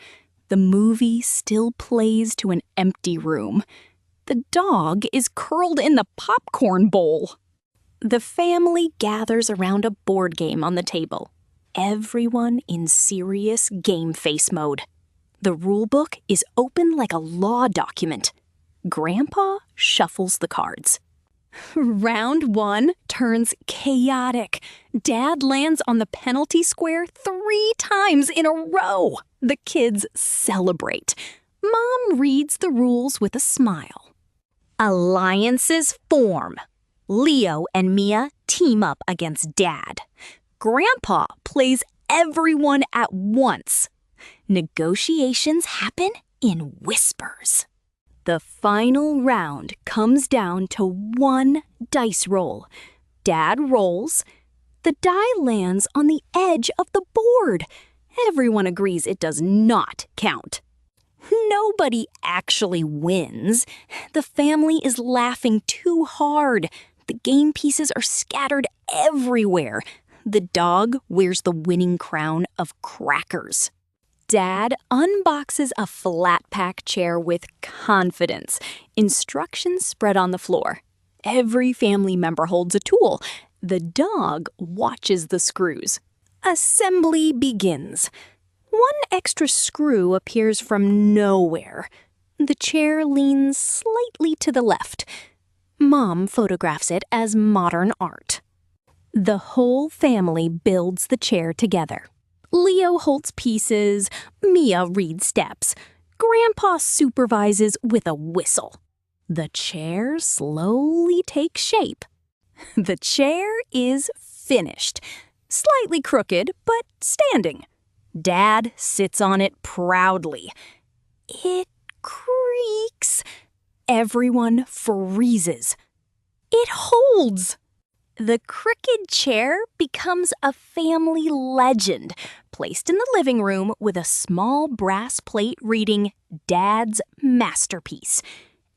The movie still plays to an empty room. The dog is curled in the popcorn bowl. The family gathers around a board game on the table. Everyone in serious game face mode. The rulebook is open like a law document. Grandpa shuffles the cards. Round 1 turns chaotic. Dad lands on the penalty square 3 times in a row. The kids celebrate. Mom reads the rules with a smile. Alliances form. Leo and Mia team up against Dad. Grandpa plays everyone at once. Negotiations happen in whispers. The final round comes down to 1 dice roll. Dad rolls. The die lands on the edge of the board. Everyone agrees it does not count. Nobody actually wins. The family is laughing too hard. The game pieces are scattered everywhere. The dog wears the winning crown of crackers. Dad unboxes a flat-pack chair with confidence. Instructions spread on the floor. Every family member holds a tool. The dog watches the screws. Assembly begins. 1 extra screw appears from nowhere. The chair leans slightly to the left. Mom photographs it as modern art. The whole family builds the chair together. Leo holds pieces. Mia reads steps. Grandpa supervises with a whistle. The chair slowly takes shape. The chair is finished. Slightly crooked, but standing. Dad sits on it proudly. It creaks. Everyone freezes. It holds. The crooked chair becomes a family legend, placed in the living room with a small brass plate reading Dad's Masterpiece.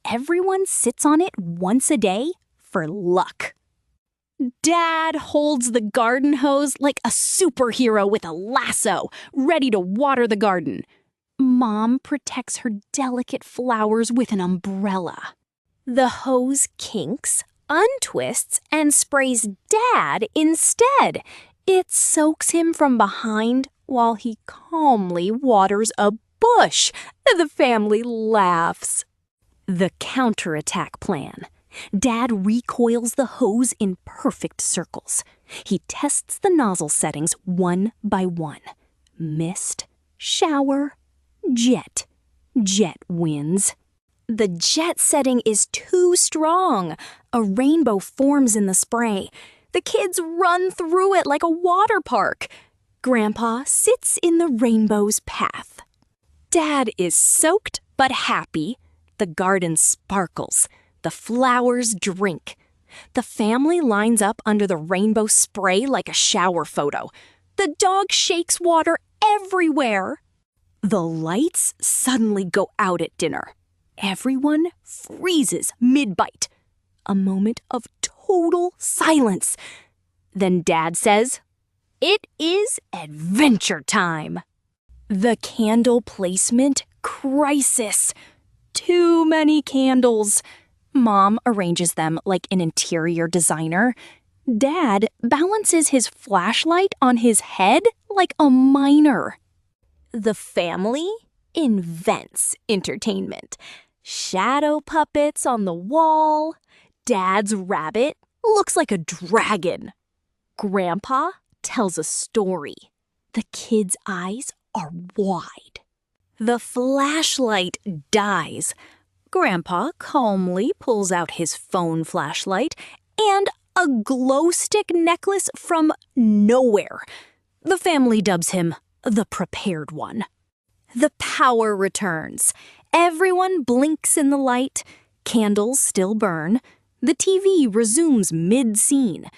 Everyone sits on it once a day for luck. Dad holds the garden hose like a superhero with a lasso, ready to water the garden. Mom protects her delicate flowers with an umbrella. The hose kinks, untwists, and sprays Dad instead. It soaks him from behind while he calmly waters a bush. The family laughs. The counterattack plan. Dad recoils the hose in perfect circles. He tests the nozzle settings 1 by 1. Mist, shower, jet. Jet wins. The jet setting is too strong. A rainbow forms in the spray. The kids run through it like a water park. Grandpa sits in the rainbow's path. Dad is soaked but happy. The garden sparkles. The flowers drink. The family lines up under the rainbow spray like a shower photo. The dog shakes water everywhere. The lights suddenly go out at dinner. Everyone freezes mid-bite. A moment of total silence. Then Dad says, "It is adventure time." The candle placement crisis. Too many candles. Mom arranges them like an interior designer. Dad balances his flashlight on his head like a miner. The family invents entertainment. Shadow puppets on the wall. Dad's rabbit looks like a dragon. Grandpa tells a story. The kids' eyes are wide. The flashlight dies. Grandpa calmly pulls out his phone flashlight and a glow stick necklace from nowhere. The family dubs him the prepared one. The power returns. Everyone blinks in the light. Candles still burn. The TV resumes mid-scene.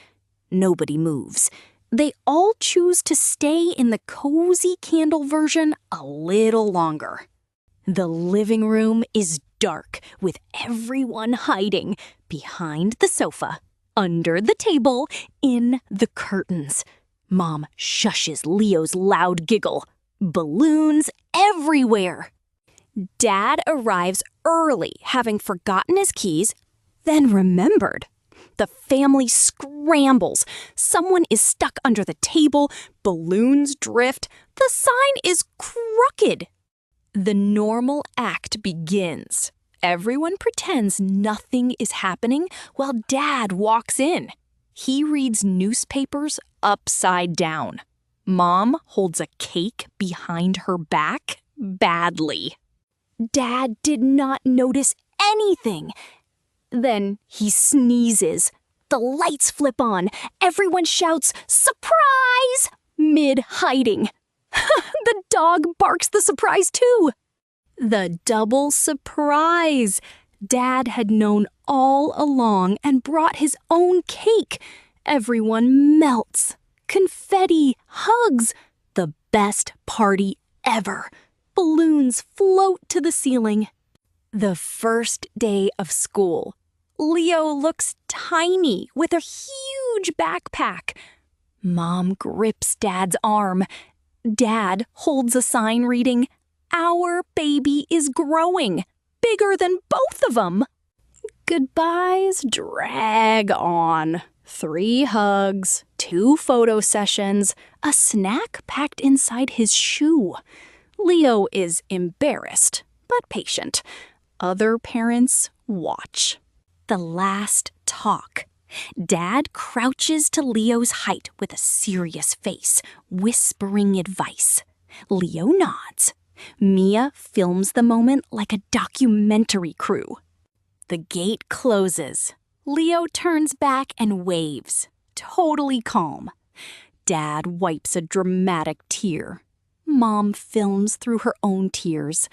Nobody moves. They all choose to stay in the cozy candle version a little longer. The living room is dark, with everyone hiding behind the sofa, under the table, in the curtains. Mom shushes Leo's loud giggle. Balloons everywhere. Dad arrives early, having forgotten his keys, then remembered. The family scrambles. Someone is stuck under the table. Balloons drift. The sign is crooked. The normal act begins. Everyone pretends nothing is happening while Dad walks in. He reads newspapers upside down. Mom holds a cake behind her back badly. Dad did not notice anything. Then he sneezes. The lights flip on. Everyone shouts, "Surprise!" mid-hiding. The dog barks the surprise too. The double surprise. Dad had known all along and brought his own cake. Everyone melts. Confetti, hugs. The best party ever. Balloons float to the ceiling. The first day of school. Leo looks tiny with a huge backpack. Mom grips Dad's arm. Dad holds a sign reading, "Our baby is growing, bigger than both of them." Goodbyes drag on. 3 hugs, 2 photo sessions, a snack packed inside his shoe. Leo is embarrassed, but patient. Other parents watch. The last talk. Dad crouches to Leo's height with a serious face, whispering advice. Leo nods. Mia films the moment like a documentary crew. The gate closes. Leo turns back and waves, totally calm. Dad wipes a dramatic tear. Mom films through her own tears.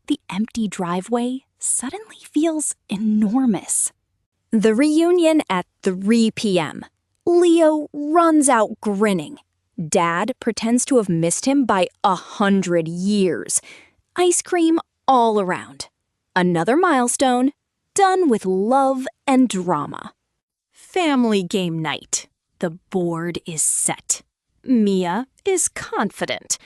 The empty driveway suddenly feels enormous. The reunion at 3 p.m. Leo runs out grinning. Dad pretends to have missed him by 100 years. Ice cream all around. Another milestone, done with love and drama. Family game night. The board is set. Mia is confident.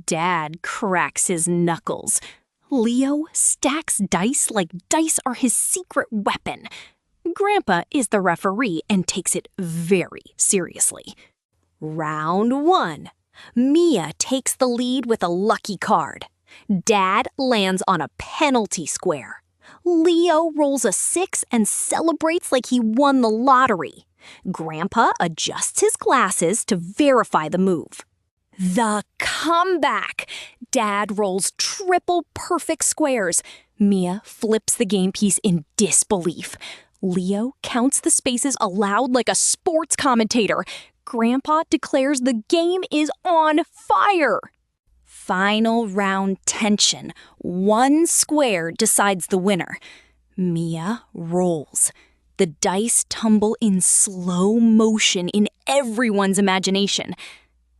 Dad cracks his knuckles. Leo stacks dice like dice are his secret weapon. Grandpa is the referee and takes it very seriously. Round 1. Mia takes the lead with a lucky card. Dad lands on a penalty square. Leo rolls a 6 and celebrates like he won the lottery. Grandpa adjusts his glasses to verify the move. The comeback! Dad rolls triple perfect squares. Mia flips the game piece in disbelief. Leo counts the spaces aloud like a sports commentator. Grandpa declares the game is on fire. Final round tension. One square decides the winner. Mia rolls. The dice tumble in slow motion in everyone's imagination.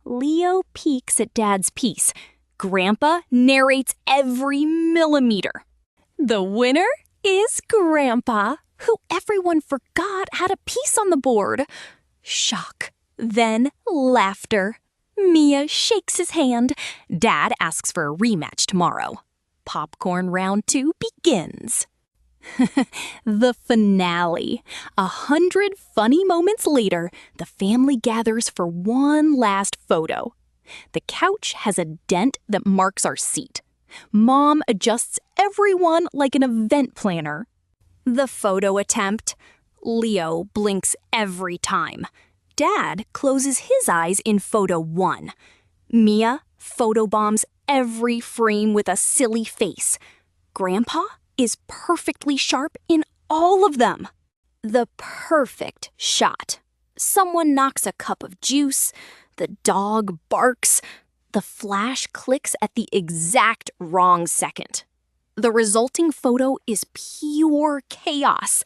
Leo peeks at Dad's piece. Grandpa narrates every millimeter. The winner is Grandpa, who everyone forgot had a piece on the board. Shock, then laughter. Mia shakes his hand. Dad asks for a rematch tomorrow. Popcorn round 2 begins. The finale. 100 funny moments later, the family gathers for one last photo. The couch has a dent that marks our seat. Mom adjusts everyone like an event planner. The photo attempt. Leo blinks every time. Dad closes his eyes in photo 1. Mia photobombs every frame with a silly face. Grandpa is perfectly sharp in all of them. The perfect shot. Someone knocks a cup of juice. The dog barks. The flash clicks at the exact wrong second. The resulting photo is pure chaos,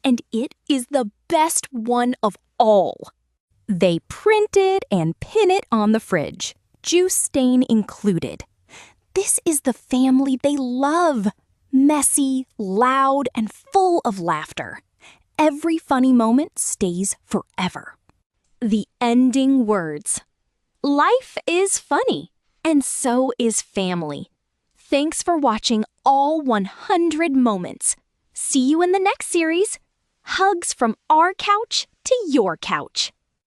and it is the best one of all. They print it and pin it on the fridge, juice stain included. This is the family they love. Messy, loud, and full of laughter. Every funny moment stays forever. The ending words. Life is funny, and so is family. Thanks for watching all 100 moments. See you in the next series. Hugs from our couch to your couch.